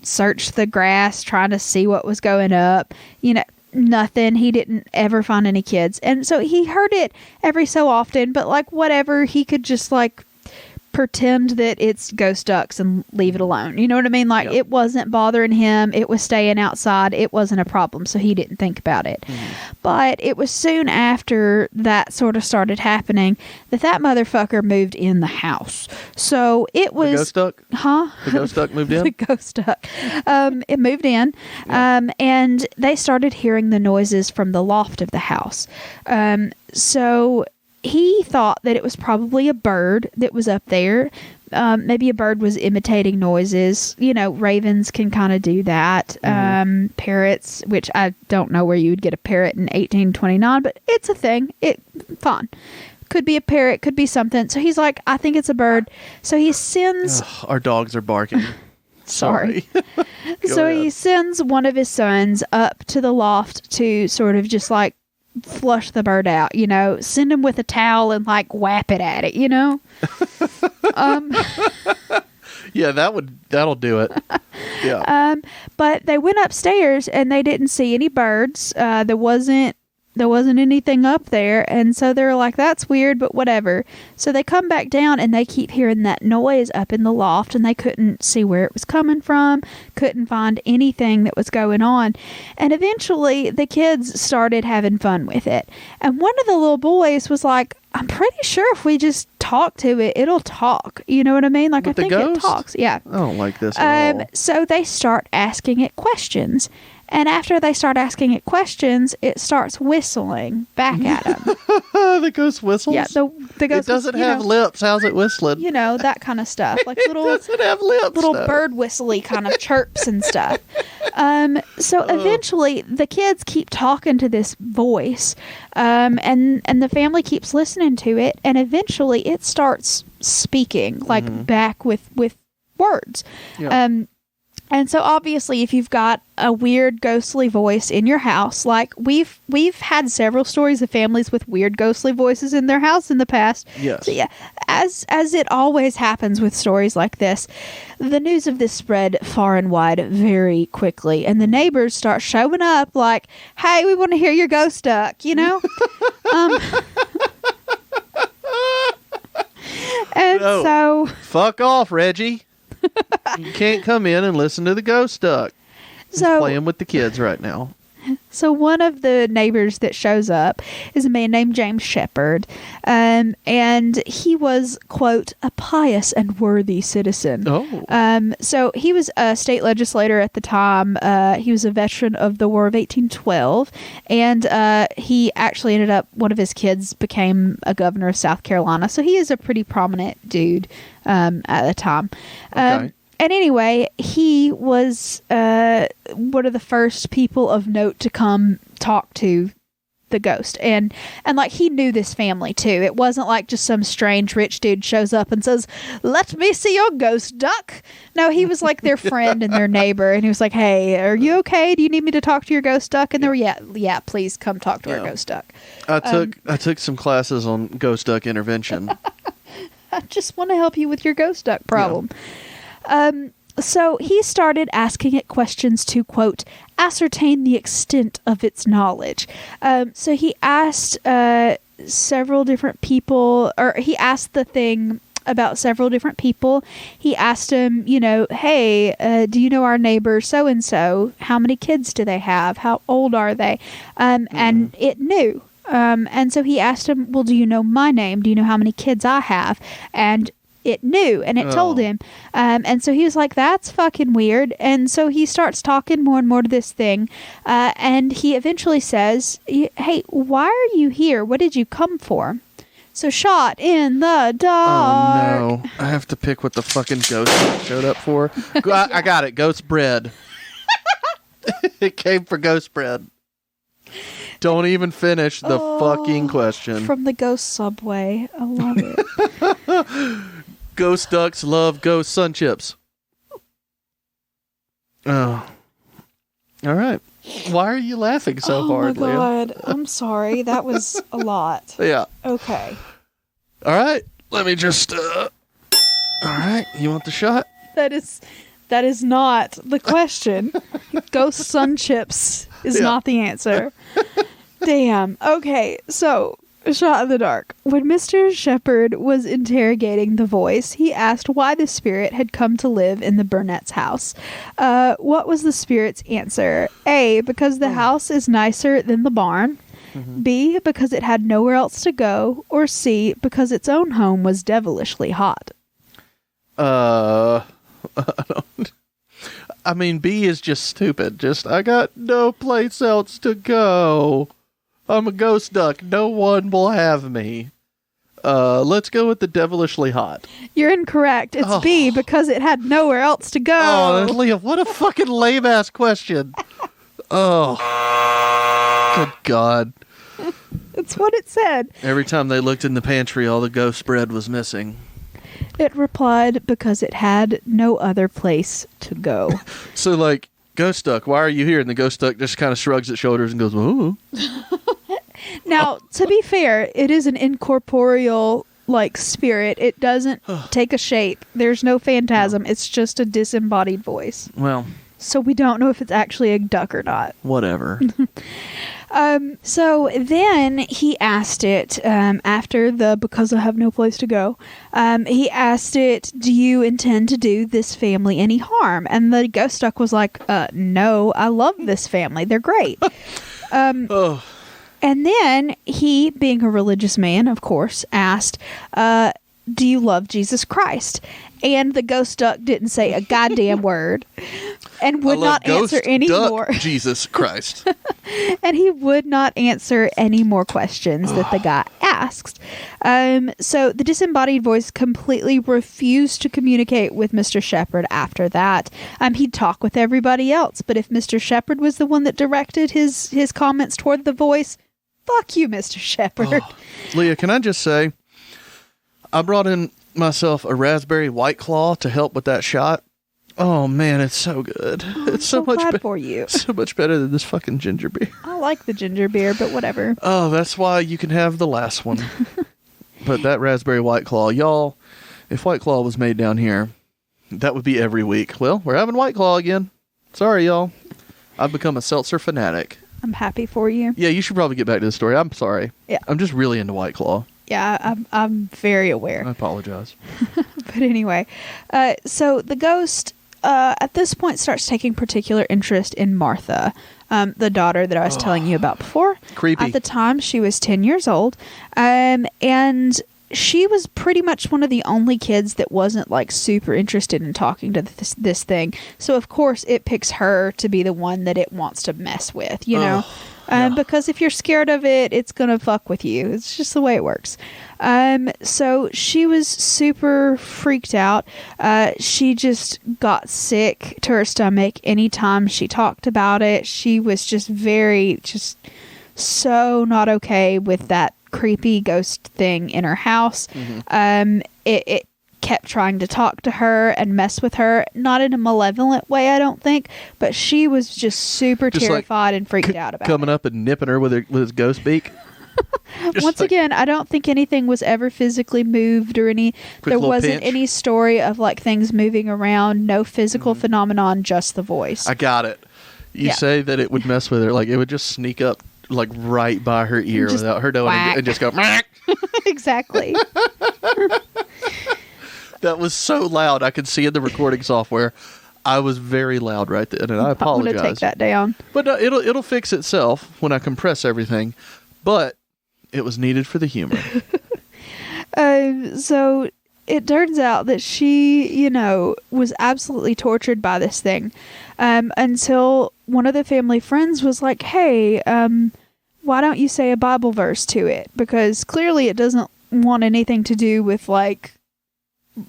searched the grass trying to see what was going up. Nothing. He didn't ever find any kids. And so he heard it every so often, but like whatever, he could just like pretend that it's ghost ducks and leave it alone. You know what I mean? Like It wasn't bothering him. It was staying outside. It wasn't a problem. So he didn't think about it. Mm-hmm. But it was soon after that sort of started happening that motherfucker moved in the house. So it was... The ghost duck? Huh? The ghost duck moved in? The ghost duck. It moved in. Yeah. And they started hearing the noises from the loft of the house. So he thought that it was probably a bird that was up there. Maybe a bird was imitating noises. Ravens can kind of do that. Mm-hmm. Parrots, which I don't know where you would get a parrot in 1829, but it's a thing. Fun. Could be a parrot, could be something. So he's like, I think it's a bird. So he sends... Our dogs are barking. Sorry. So ahead. He sends one of his sons up to the loft to sort of just like flush the bird out, send him with a towel and like whap it at it, Yeah, that'll do it. Yeah. But they went upstairs and they didn't see any birds. There wasn't anything up there, and so they're like, that's weird, but whatever. So they come back down and they keep hearing that noise up in the loft, and they couldn't see where it was coming from, couldn't find anything that was going on. And eventually the kids started having fun with it. And one of the little boys was like, I'm pretty sure if we just talk to it, it'll talk. You know what I mean? Like, I think it talks. Yeah. I don't like this at all. So they start asking it questions. And after they start asking it questions, it starts whistling back at them. The ghost whistles? Yeah, the ghost. It doesn't have lips. How's it whistling? That kind of stuff. Like little, it doesn't have lips. Little bird whistly kind of chirps and stuff. So eventually, the kids keep talking to this voice, and the family keeps listening to it, and eventually it starts speaking, like back with words. Yeah. And so obviously if you've got a weird ghostly voice in your house, like we've had several stories of families with weird ghostly voices in their house in the past. Yes. So yeah, as it always happens with stories like this, the news of this spread far and wide very quickly, and the neighbors start showing up like, hey, we want to hear your ghost duck, And no. So fuck off, Reggie. You can't come in and listen to the ghost duck. He's playing with the kids right now. So one of the neighbors that shows up is a man named James Shepherd, and he was, quote, a pious and worthy citizen. Oh. So he was a state legislator at the time. He was a veteran of the War of 1812, and he actually ended up, one of his kids became a governor of South Carolina. So he is a pretty prominent dude at the time. Okay. And anyway, he was one of the first people of note to come talk to the ghost. And like, he knew this family too. It wasn't like just some strange rich dude shows up and says, let me see your ghost duck. No, he was like their friend and their neighbor. And he was like, hey, are you okay? Do you need me to talk to your ghost duck? And they were, yeah, please come talk to our ghost duck. I took some classes on ghost duck intervention. I just want to help you with your ghost duck problem. Yeah. So he started asking it questions to, quote, ascertain the extent of its knowledge. So he asked several different people, or he asked the thing about several different people. He asked him, hey, do you know our neighbor so-and-so? How many kids do they have? How old are they? And it knew. And so he asked him, well, do you know my name? Do you know how many kids I have? And it knew, and it told him. And so he was like, that's fucking weird. And so he starts talking more and more to this thing. And he eventually says, hey, why are you here? What did you come for? So shot in the dark. Oh, no. I have to pick what the fucking ghost showed up for. I got it. Ghost bread. It came for ghost bread. Don't even finish the fucking question. From the ghost subway. I love it. Ghost ducks love ghost sun chips. Oh. All right. Why are you laughing so hard, Leah? Oh, my God. I'm sorry. That was a lot. Yeah. Okay. All right. Let me just... All right. You want the shot? That is not the question. Ghost sun chips is not the answer. Damn. Okay. So, shot in the dark. When Mr. Shepherd was interrogating the voice, he asked why the spirit had come to live in the Burnett's house. What was the spirit's answer? A, because the house is nicer than the barn. Mm-hmm. B, because it had nowhere else to go. Or C, because its own home was devilishly hot. I mean, B is just stupid. I got no place else to go. I'm a ghost duck. No one will have me. Let's go with the devilishly hot. You're incorrect. It's B, because it had nowhere else to go. Oh, Leah, what a fucking lame-ass question. Oh. Good God. That's what it said. Every time they looked in the pantry, all the ghost bread was missing. It replied, because it had no other place to go. So, like, ghost duck, why are you here? And the ghost duck just kind of shrugs its shoulders and goes, ooh. Now, to be fair, it is an incorporeal, spirit. It doesn't take a shape. There's no phantasm. It's just a disembodied voice. Well. So we don't know if it's actually a duck or not. Whatever. So then he asked it, after the because I have no place to go, he asked it, do you intend to do this family any harm? And the ghost duck was like, no, I love this family. They're great. And then he, being a religious man, of course, asked, do you love Jesus Christ? And the ghost duck didn't say a goddamn word and would not answer any more. Jesus Christ. And he would not answer any more questions that the guy asked. So the disembodied voice completely refused to communicate with Mr. Shepherd after that. He'd talk with everybody else, but if Mr. Shepherd was the one that directed his comments toward the voice, fuck you, Mr. Shepherd. Leah, can I just say, I brought in myself a raspberry White Claw to help with that shot. Oh man, it's so good. It's so much glad for you. So much better than this fucking ginger beer. I like the ginger beer, but whatever. Oh, that's why you can have the last one. But that raspberry White Claw, y'all, if White Claw was made down here, that would be every week. Well, we're having White Claw again. Sorry, y'all. I've become a seltzer fanatic. I'm happy for you. Yeah, you should probably get back to the story. I'm sorry. Yeah. I'm just really into White Claw. Yeah, I'm very aware. I apologize. But anyway, so the ghost at this point starts taking particular interest in Martha, the daughter that I was telling you about before. Creepy. At the time, she was 10 years old, and she was pretty much one of the only kids that wasn't super interested in talking to this thing. So of course, it picks her to be the one that it wants to mess with, you know. Because if you're scared of it, it's going to fuck with you. It's just the way it works. So she was super freaked out. She just got sick to her stomach anytime she talked about it. She was just so not okay with that creepy ghost thing in her house. Mm-hmm. It kept trying to talk to her and mess with her, not in a malevolent way, I don't think, but she was just super terrified and freaked out about coming up and nipping her with his ghost beak. Once again, I don't think anything was ever physically moved or there wasn't any story of things moving around, no physical phenomenon, just the voice. I got it. You say that it would mess with her, it would just sneak up like right by her ear Just without her knowing whack. and just go, "Mack." Exactly. That was so loud. I could see in the recording software. I was very loud right then, and I apologize. I'm going to take that down. But it'll fix itself when I compress everything. But it was needed for the humor. So it turns out that she, was absolutely tortured by this thing until one of the family friends was like, hey, why don't you say a Bible verse to it? Because clearly it doesn't want anything to do with, like,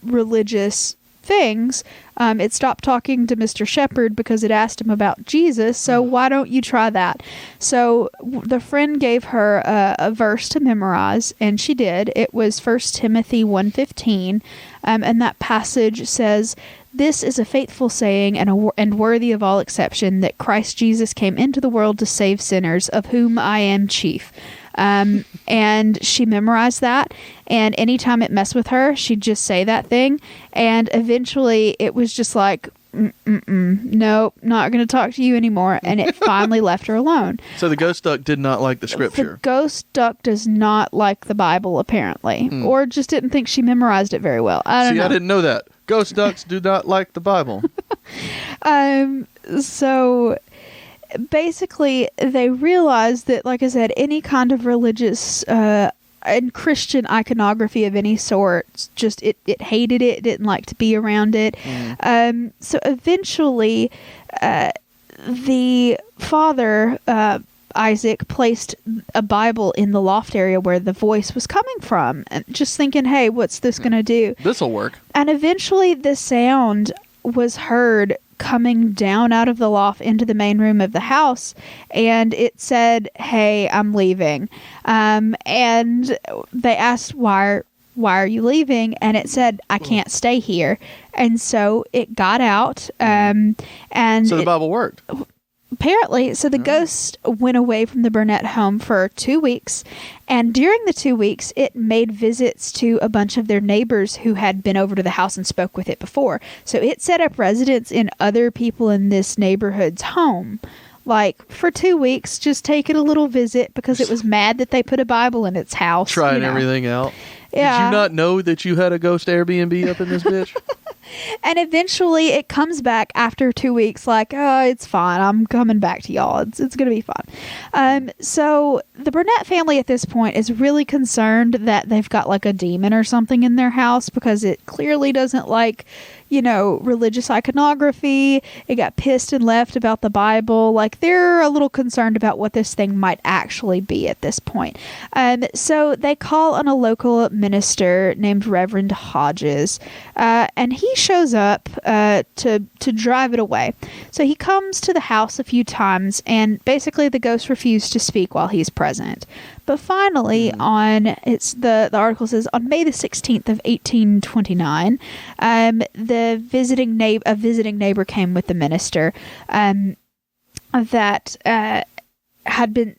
religious things. It stopped talking to Mr. Shepherd because it asked him about Jesus, so why don't you try that? So the friend gave her a verse to memorize, and she did. It was 1 Timothy 1:15, and that passage says, "This is a faithful saying and worthy of all exception, that Christ Jesus came into the world to save sinners, of whom I am chief." And she memorized that, and anytime it messed with her, she'd just say that thing, and eventually it was just like, nope, not going to talk to you anymore, and it finally left her alone. So the ghost duck did not like the scripture. The ghost duck does not like the Bible, apparently, or just didn't think she memorized it very well. I don't know. I didn't know that. Ghost ducks do not like the Bible. So basically, they realized that, like I said, any kind of religious and Christian iconography of any sort, just it hated it, didn't like to be around it. So eventually, the father, Isaac, placed a Bible in the loft area where the voice was coming from, and just thinking, hey, what's this going to do? This'll work. And eventually the sound was heard coming down out of the loft into the main room of the house, and it said, hey, I'm leaving. And they asked, why are you leaving? And it said, I can't stay here. And so it got out, and so the Bible worked. Apparently, so the ghost went away from the Burnett home for 2 weeks, and during the 2 weeks, it made visits to a bunch of their neighbors who had been over to the house and spoke with it before. So it set up residence in other people in this neighborhood's home. Like, for 2 weeks, just taking a little visit because it was mad that they put a Bible in its house. Trying everything out. Yeah. Did you not know that you had a ghost Airbnb up in this bitch? And eventually it comes back after 2 weeks like, oh, it's fine. I'm coming back to y'all. It's going to be fine. So the Burnett family at this point is really concerned that they've got like a demon or something in their house because it clearly doesn't like, religious iconography. It got pissed and left about the Bible. Like, they're a little concerned about what this thing might actually be at this point. So they call on a local minister named Reverend Hodges, and he shows up to drive it away. So he comes to the house a few times, and basically the ghost refused to speak while he's present. But finally, the article says, on May the 16th of 1829, a visiting neighbor came with the minister that had been.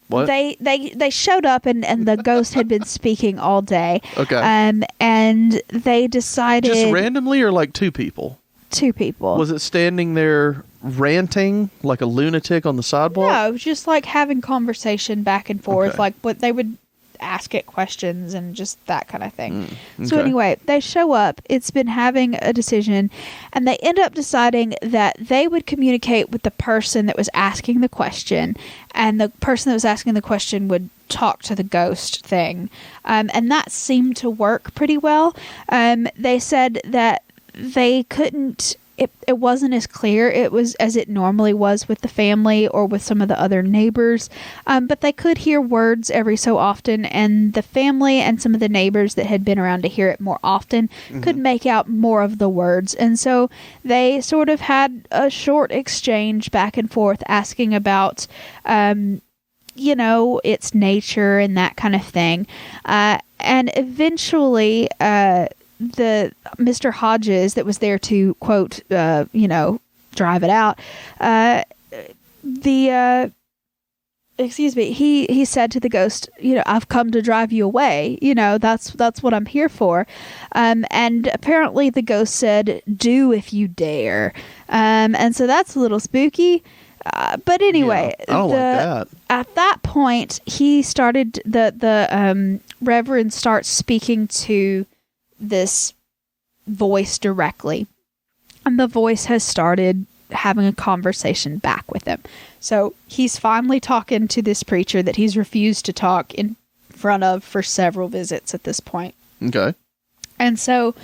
What? They showed up and the ghost had been speaking all day. Okay. And they decided, just randomly, or like two people? Two people. Was it standing there ranting like a lunatic on the sidewalk? No, just like having conversation back and forth, Okay. like what they would ask it questions and just that kind of thing. Okay. So anyway, they show up. It's been having a decision, and they end up deciding that they would communicate with the person that was asking the question, and the person that was asking the question would talk to the ghost thing. And that seemed to work pretty well. They said that they couldn't, it wasn't as clear it was as it normally was with the family or with some of the other neighbors, but they could hear words every so often, and the family and some of the neighbors that had been around to hear it more often could make out more of the words. And so they sort of had a short exchange back and forth asking about its nature and that kind of thing, and eventually the Mr. Hodges that was there to quote, drive it out. He said to the ghost, I've come to drive you away. That's what I'm here for. And apparently the ghost said, do if you dare. And so that's a little spooky. But anyway, I don't like that. At that point, he started the Reverend starts speaking to this voice directly, and the voice has started having a conversation back with him. So he's finally talking to this preacher that he's refused to talk in front of for several visits at this point. Okay. And so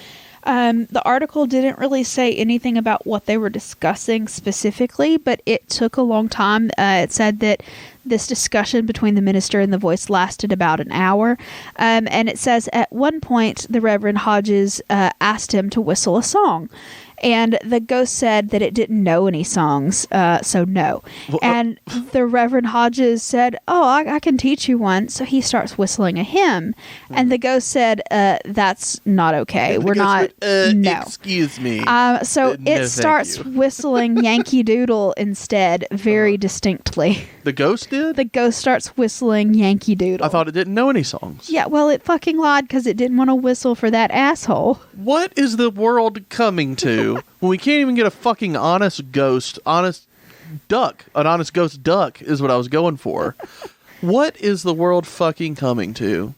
the article didn't really say anything about what they were discussing specifically, but it took a long time. It said that this discussion between the minister and the voice lasted about an hour. And it says at one point, the Reverend Hodges asked him to whistle a song. And the ghost said that it didn't know any songs, so no. And the Reverend Hodges said, I can teach you one. So he starts whistling a hymn. And the ghost said, that's not okay. We're not, no. Excuse me. So it starts whistling Yankee Doodle instead, very distinctly. The ghost did? The ghost starts whistling Yankee Doodle. I thought it didn't know any songs. Yeah, well, it fucking lied because it didn't want to whistle for that asshole. What is the world coming to when we can't even get a fucking honest ghost duck? An honest ghost duck is what I was going for. What is the world fucking coming to?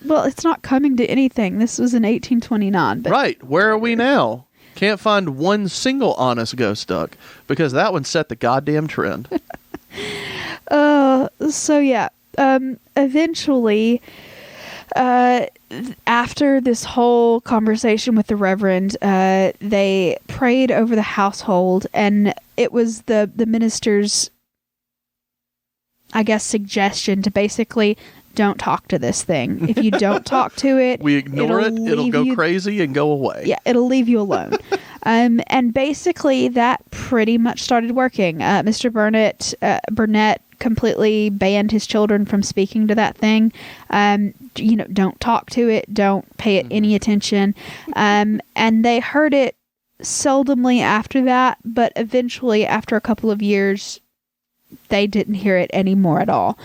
Well, it's not coming to anything. This was in 1829. But right. Where are we now? Can't find one single honest ghost duck because that one set the goddamn trend. So yeah, eventually, after this whole conversation with the Reverend, they prayed over the household, and it was the minister's, I guess, suggestion to basically don't talk to this thing. If you don't talk to it, we ignore it'll go crazy and go away. Yeah, it'll leave you alone. And basically that pretty much started working. Mr. Burnett completely banned his children from speaking to that thing. Don't talk to it. Don't pay it any attention. And they heard it seldomly after that, but eventually after a couple of years, they didn't hear it anymore at all.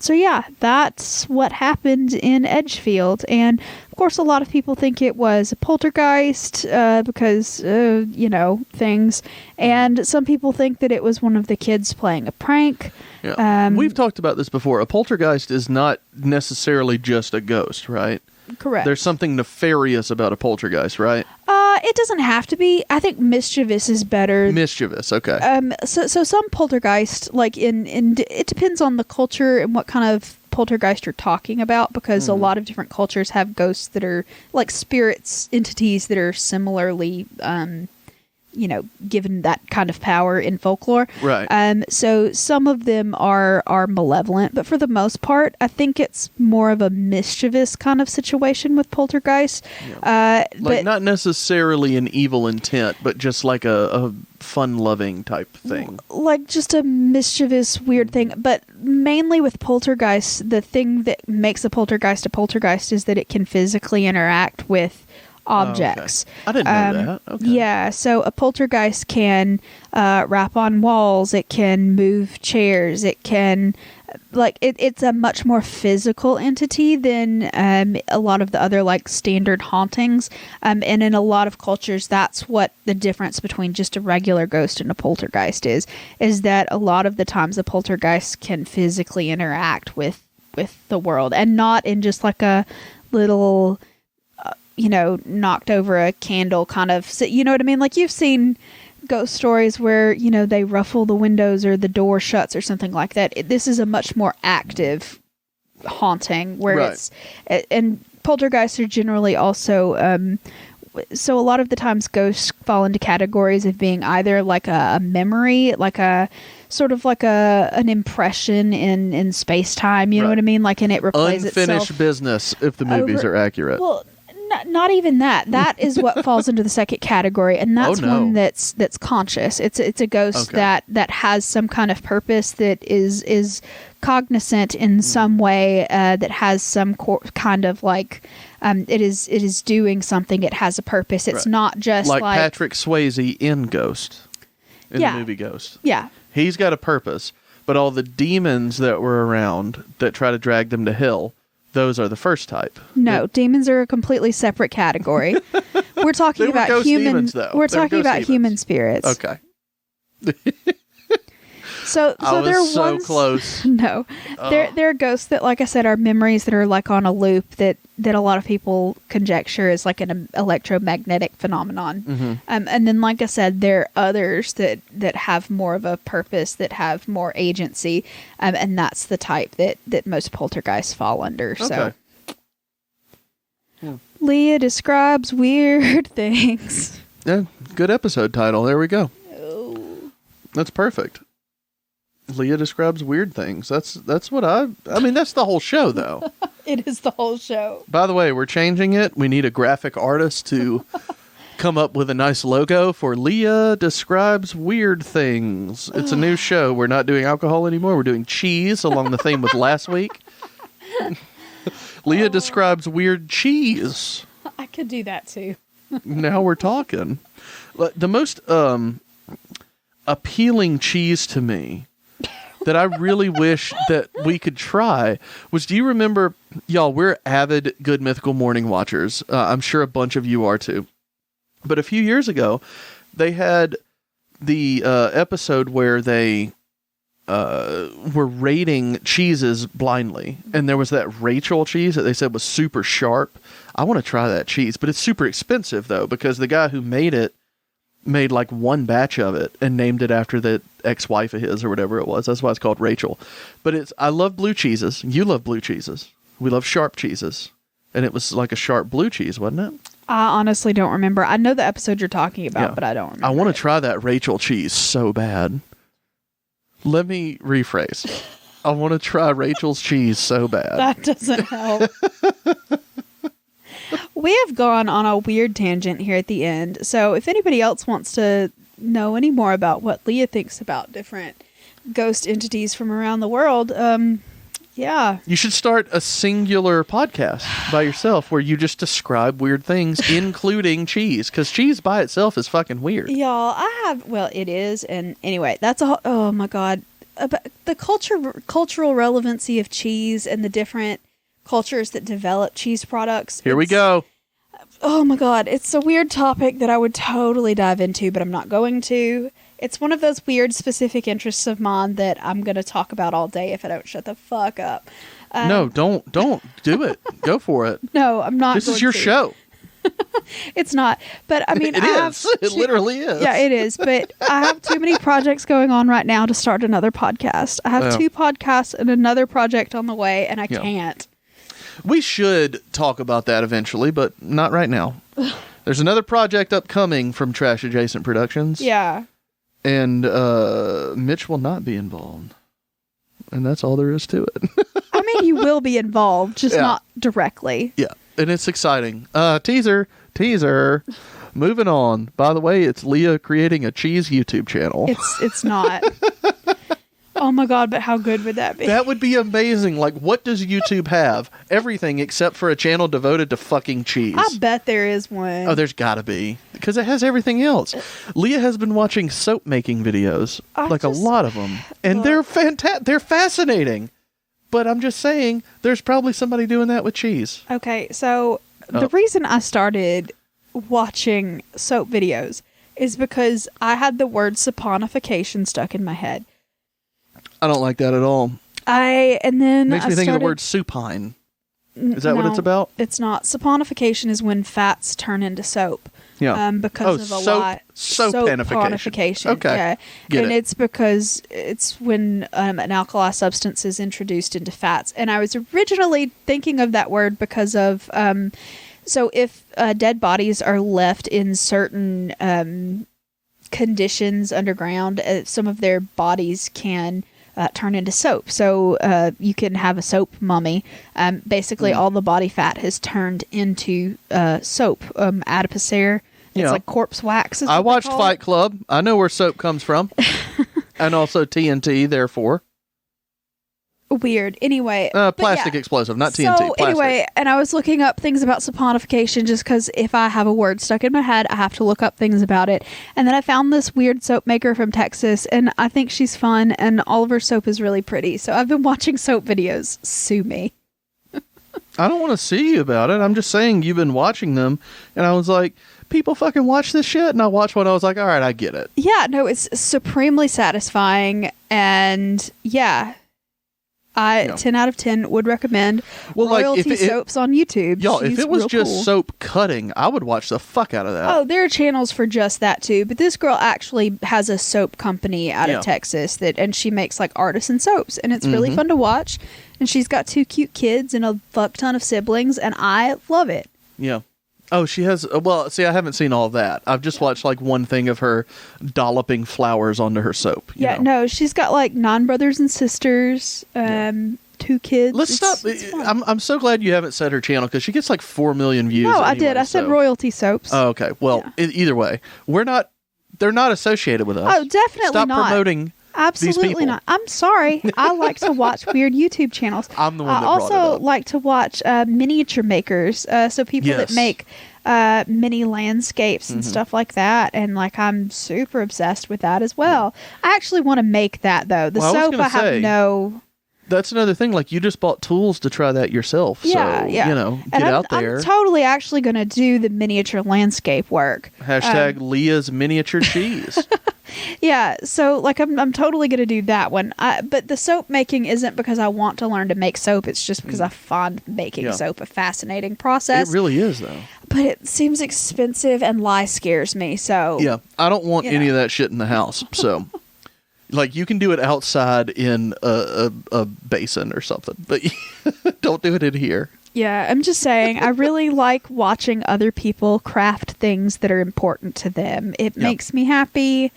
So yeah, that's what happened in Edgefield. And of course, a lot of people think it was a poltergeist because, things. And some people think that it was one of the kids playing a prank. Yeah. We've talked about this before. A poltergeist is not necessarily just a ghost, right? Correct. There's something nefarious about a poltergeist, right? It doesn't have to be. I think mischievous is better. Mischievous, okay. So some poltergeist, like it depends on the culture and what kind of poltergeist you're talking about, because a lot of different cultures have ghosts that are like spirits, entities that are similarly, given that kind of power in folklore. Right. So some of them are malevolent, but for the most part, I think it's more of a mischievous kind of situation with poltergeist. Yeah. But not necessarily an evil intent, but just like a fun-loving type thing. Like just a mischievous, weird thing. But mainly with poltergeist, the thing that makes a poltergeist is that it can physically interact with objects. Oh, okay. I didn't know that. Okay. Yeah, so a poltergeist can rap on walls, it can move chairs, it can it's a much more physical entity than a lot of the other standard hauntings. And in a lot of cultures, that's what the difference between just a regular ghost and a poltergeist is that a lot of the times a poltergeist can physically interact with the world, and not in just like a little knocked over a candle kind of, you know what I mean? Like you've seen ghost stories where, they ruffle the windows or the door shuts or something like that. This is a much more active haunting where right. And poltergeists are generally also, so a lot of the times ghosts fall into categories of being either like a memory, like a sort of like an impression in space-time, you know what I mean? Like, and it replays unfinished itself. Business if the movies are accurate. Well, not even that. That is what falls into the second category, and that's one that's conscious. It's a ghost that has some kind of purpose, that is cognizant in some way, that has some kind of it is doing something. It has a purpose. It's not just like Patrick Swayze in Ghost, in the movie Ghost. Yeah, he's got a purpose, but all the demons that were around that try to drag them to hell, those are the first type. No, demons are a completely separate category. We're talking about human. Demons, though. We're talking about human spirits. Okay. So I there are was so ones, close. No, there are ghosts that, like I said, are memories that are like on a loop that a lot of people conjecture is like an electromagnetic phenomenon. Mm-hmm. And then, like I said, there are others that have more of a purpose, that have more agency, and that's the type that most poltergeists fall under. Okay. So. Yeah. Leah describes weird things. Yeah, good episode title. There we go. Oh. That's perfect. Leah describes weird things. That's what I mean, that's the whole show, though. It is the whole show. By the way, we're changing it. We need a graphic artist to come up with a nice logo for Leah Describes Weird Things. It's a new show. We're not doing alcohol anymore. We're doing cheese along the theme with last week. Leah Describes Weird Cheese. I could do that too. Now we're talking. The most appealing cheese to me that I really wish that we could try was, do you remember, y'all, we're avid Good Mythical Morning watchers. I'm sure a bunch of you are too. But a few years ago, they had the episode where they were rating cheeses blindly. And there was that Rachel cheese that they said was super sharp. I want to try that cheese, but it's super expensive though, because the guy who made it made like one batch of it and named it after the ex-wife of his or whatever it was. That's why it's called Rachel. But I love blue cheeses. You love blue cheeses. We love sharp cheeses. And it was like a sharp blue cheese, wasn't it? I honestly don't remember. I know the episode you're talking about, but I don't remember. I want to try that Rachel cheese so bad. Let me rephrase. I want to try Rachel's cheese so bad. That doesn't help. We have gone on a weird tangent here at the end. So if anybody else wants to know any more about what Leah thinks about different ghost entities from around the world, yeah. You should start a singular podcast by yourself where you just describe weird things, including cheese, because cheese by itself is fucking weird. Y'all, it is. And anyway, oh my God. About the cultural relevancy of cheese and the different cultures that develop cheese products. Here we go. Oh my God. It's a weird topic that I would totally dive into, but I'm not going to. It's one of those weird specific interests of mine that I'm going to talk about all day if I don't shut the fuck up. No, don't do it. Go for it. No, I'm not. This is your show. It's not. But I mean, it literally is. Yeah, it is. But I have too many projects going on right now to start another podcast. I have 2 podcasts and another project on the way, and I can't. We should talk about that eventually, but not right now. There's another project upcoming from Trash Adjacent Productions. Yeah. And Mitch will not be involved. And that's all there is to it. I mean, you will be involved, just not directly. Yeah. And it's exciting. Teaser. Moving on. By the way, it's Leah creating a cheese YouTube channel. It's not. Oh my God, but how good would that be? That would be amazing. Like, what does YouTube have? Everything except for a channel devoted to fucking cheese. I bet there is one. Oh, there's gotta be. Because it has everything else. Leah has been watching soap making videos. A lot of them. And they're fantastic. They're fascinating. But I'm just saying, there's probably somebody doing that with cheese. Okay, so the reason I started watching soap videos is because I had the word saponification stuck in my head. I don't like that at all. Makes me think of the word supine. Is that what it's about? It's not. Saponification is when fats turn into soap. Yeah. Because of a lot. Soaponification. Okay. Yeah. It's because it's when an alkali substance is introduced into fats. And I was originally thinking of that word because of, so if dead bodies are left in certain conditions underground, some of their bodies can turn into soap. So you can have a soap mummy. Basically, all the body fat has turned into soap. Adipocere. It's like corpse wax. I watched Fight Club. I know where soap comes from. And also TNT, therefore. Weird. Anyway. Plastic explosive, not TNT. So anyway, and I was looking up things about saponification just because if I have a word stuck in my head, I have to look up things about it. And then I found this weird soap maker from Texas, and I think she's fun, and all of her soap is really pretty. So I've been watching soap videos. Sue me. I don't want to see you about it. I'm just saying you've been watching them, and I was like, people fucking watch this shit, and I watched one. I was like, all right, I get it. Yeah, no, it's supremely satisfying, and yeah. 10 out of 10 would recommend. Well, Royalty Soaps on YouTube. Y'all, if it was just cool. soap cutting, I would watch the fuck out of that. Oh, there are channels for just that too. But this girl actually has a soap company out of Texas and she makes like artisan soaps, and it's really fun to watch. And she's got 2 cute kids and a fuck ton of siblings, and I love it. Yeah. Oh, she has... Well, see, I haven't seen all of that. I've just watched, like, one thing of her dolloping flowers onto her soap. No, she's got, like, 9 brothers and sisters, 2 kids. Let's stop. I'm so glad you haven't said her channel, because she gets, like, 4 million views. No, anyway, I did. I said Royalty Soaps. Oh, okay. Well, either way, they're not associated with us. Oh, definitely Stop not. Promoting Absolutely these people. not. I'm sorry. I like to watch weird YouTube channels. I'm the one that I brought it also up. like to watch miniature makers. So people that make mini landscapes and stuff like that. And like I'm super obsessed with that as well. I actually want to make that though. The soap I have no... That's another thing. Like, you just bought tools to try that yourself. Yeah, so, yeah. you know, get out there. I'm totally actually going to do the miniature landscape work. Hashtag Leah's miniature cheese. Yeah, so like I'm totally going to do that one. But the soap making isn't because I want to learn to make soap. It's just because I find making soap a fascinating process. It really is, though. But it seems expensive and lye scares me. So yeah, I don't want any of that shit in the house. So. Like, you can do it outside in a basin or something, but don't do it in here. Yeah, I'm just saying, I really like watching other people craft things that are important to them. It makes me happy.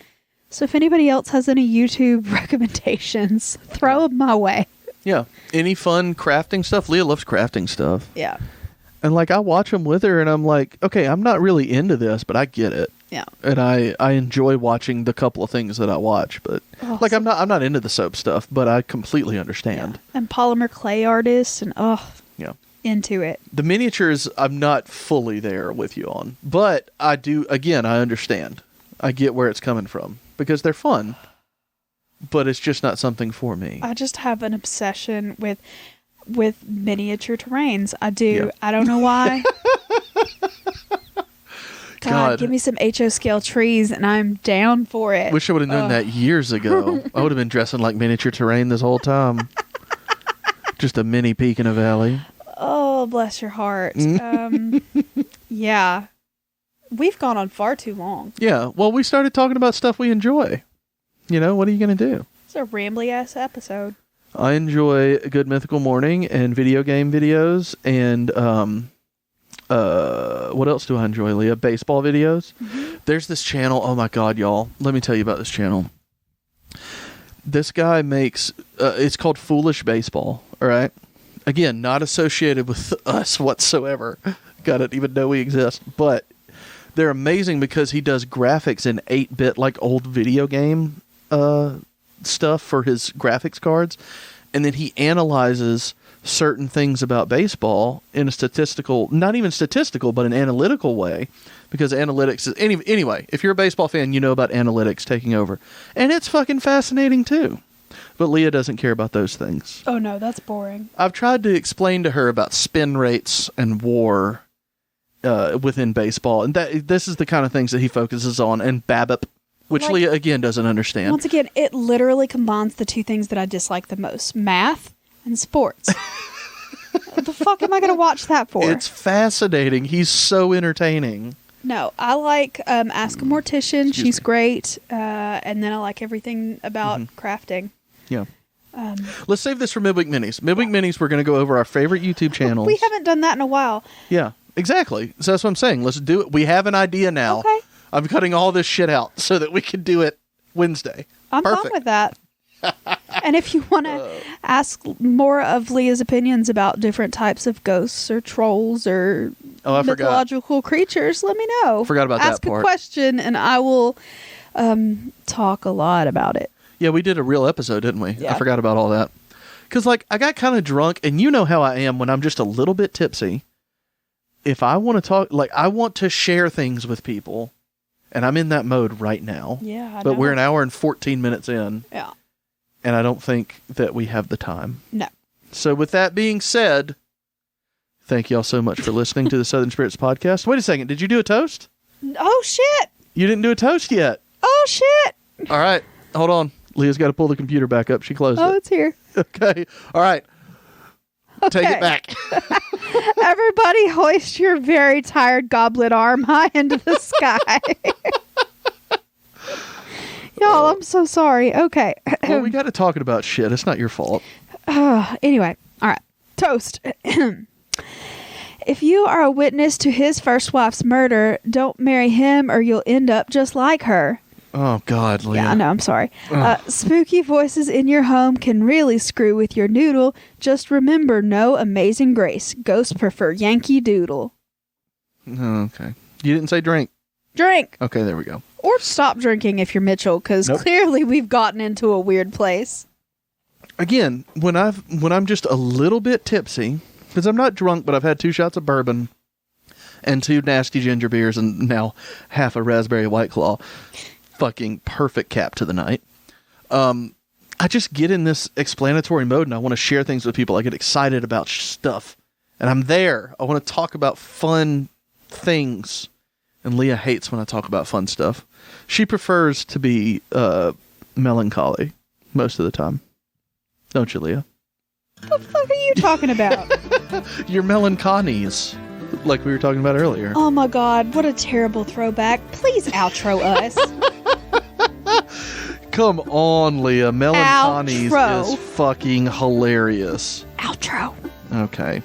So if anybody else has any YouTube recommendations, throw them my way. Yeah. Any fun crafting stuff? Leah loves crafting stuff. Yeah. And, like, I watch them with her, and I'm like, okay, I'm not really into this, but I get it. Yeah. And I enjoy watching the couple of things that I watch, but like I'm not into the soap stuff, but I completely understand. Yeah. And polymer clay artists and into it. The miniatures I'm not fully there with you on, but I do I understand. I get where it's coming from because they're fun, but it's just not something for me. I just have an obsession with miniature terrains. I do. Yeah. I don't know why. God, give me some HO scale trees and I'm down for it. Wish I would have known that years ago. I would have been dressing like miniature terrain this whole time. Just a mini peak in a valley. Oh, bless your heart. Yeah. We've gone on far too long. Yeah. Well, we started talking about stuff we enjoy. You know, what are you going to do? It's a rambly-ass episode. I enjoy a good Mythical Morning and video game videos and... what else do I enjoy, Leah? Baseball videos. Mm-hmm. There's this channel. Oh my God, y'all. Let me tell you about this channel. This guy makes, it's called Foolish Baseball. All right. Again, not associated with us whatsoever. Gotta even know we exist, but they're amazing because he does graphics in 8-bit, like old video game, stuff for his graphics cards. And then he analyzes certain things about baseball in a statistical, not even statistical, but an analytical way, because analytics is anyway, if you're a baseball fan, you know about analytics taking over, and it's fucking fascinating too. But Leah doesn't care about those things. Oh no, that's boring. I've tried to explain to her about spin rates and WAR within baseball, and that this is the kind of things that he focuses on, and BABIP, which like, Leah again doesn't understand. Once again, it literally combines the 2 things that I dislike the most: math and sports. The fuck am I going to watch that for? It's fascinating. He's so entertaining. No, I like Ask a Mortician. She's great. And then I like everything about crafting. Yeah. Let's save this for Midweek Minis. Midweek Minis, we're going to go over our favorite YouTube channels. We haven't done that in a while. Yeah, exactly. So that's what I'm saying. Let's do it. We have an idea now. Okay. I'm cutting all this shit out so that we can do it Wednesday. I'm fine with that. And if you want to ask more of Leah's opinions about different types of ghosts or trolls or mythological creatures, let me know. Forgot about ask that part. Ask a question and I will talk a lot about it. Yeah, we did a real episode, didn't we? Yeah. I forgot about all that. Because, like, I got kind of drunk, and you know how I am when I'm just a little bit tipsy. If I want to talk, like, I want to share things with people, and I'm in that mode right now. Yeah, I But know. we're an hour and 14 minutes in. Yeah. And I don't think that we have the time. No. So with that being said, Thank y'all so much for listening to the Southern Spirits Podcast. Wait a second. Did you do a toast? Oh, shit. You didn't do a toast yet. Oh, shit. All right. Hold on. Leah's got to pull the computer back up. She closed it. It's here. Okay. All right. Okay. Take it back. Everybody hoist your very tired goblet arm high into the sky. Y'all, I'm so sorry. Okay. Well, we got to talking about shit. It's not your fault. Anyway. All right. Toast. If you are a witness to his first wife's murder, don't marry him or you'll end up just like her. Oh, God, Leah. Yeah, I know. I'm sorry. Spooky voices in your home can really screw with your noodle. Just remember, no Amazing Grace. Ghosts prefer Yankee Doodle. Oh, okay. You didn't say drink. Drink. Okay, there we go. Or stop drinking if you're Mitchell, because clearly we've gotten into a weird place. Again, when I'm just a little bit tipsy, because I'm not drunk, but I've had 2 shots of bourbon and 2 nasty ginger beers and now half a raspberry White Claw. Fucking perfect cap to the night. I just get in this explanatory mode and I want to share things with people. I get excited about stuff. And I'm there. I want to talk about fun things. And Leah hates when I talk about fun stuff. She prefers to be melancholy most of the time. Don't you, Leah? What the fuck are you talking about? Your melancholies, like we were talking about earlier. Oh my God, what a terrible throwback. Please outro us. Come on, Leah. Melancholies is fucking hilarious. Outro. Okay.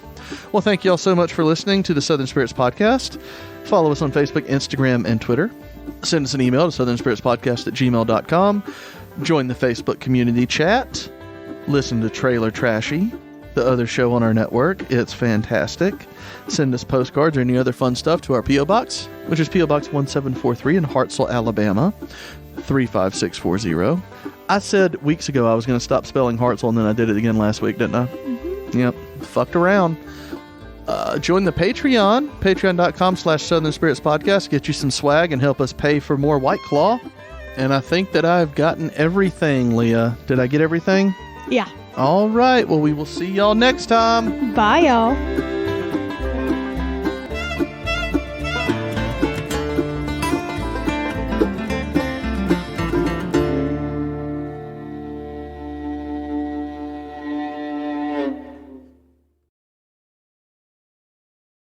Well, thank you all so much for listening to the Southern Spirits Podcast. Follow us on Facebook, Instagram, and Twitter. Send us an email to southernspiritspodcast@gmail.com. Join the Facebook community chat. Listen to Trailer Trashy, the other show on our network. It's fantastic. Send us postcards or any other fun stuff to our P.O. Box, which is P.O. Box 1743 in Hartselle, Alabama, 35640. I said weeks ago I was going to stop spelling Hartselle, and then I did it again last week, didn't I? Mm-hmm. Yep. Fucked around. Join the Patreon, patreon.com/Southern Spirits Podcast. Get you some swag and help us pay for more White Claw. And I think that I've gotten everything, Leah. Did I get everything? Yeah. All right. Well, we will see y'all next time. Bye, y'all.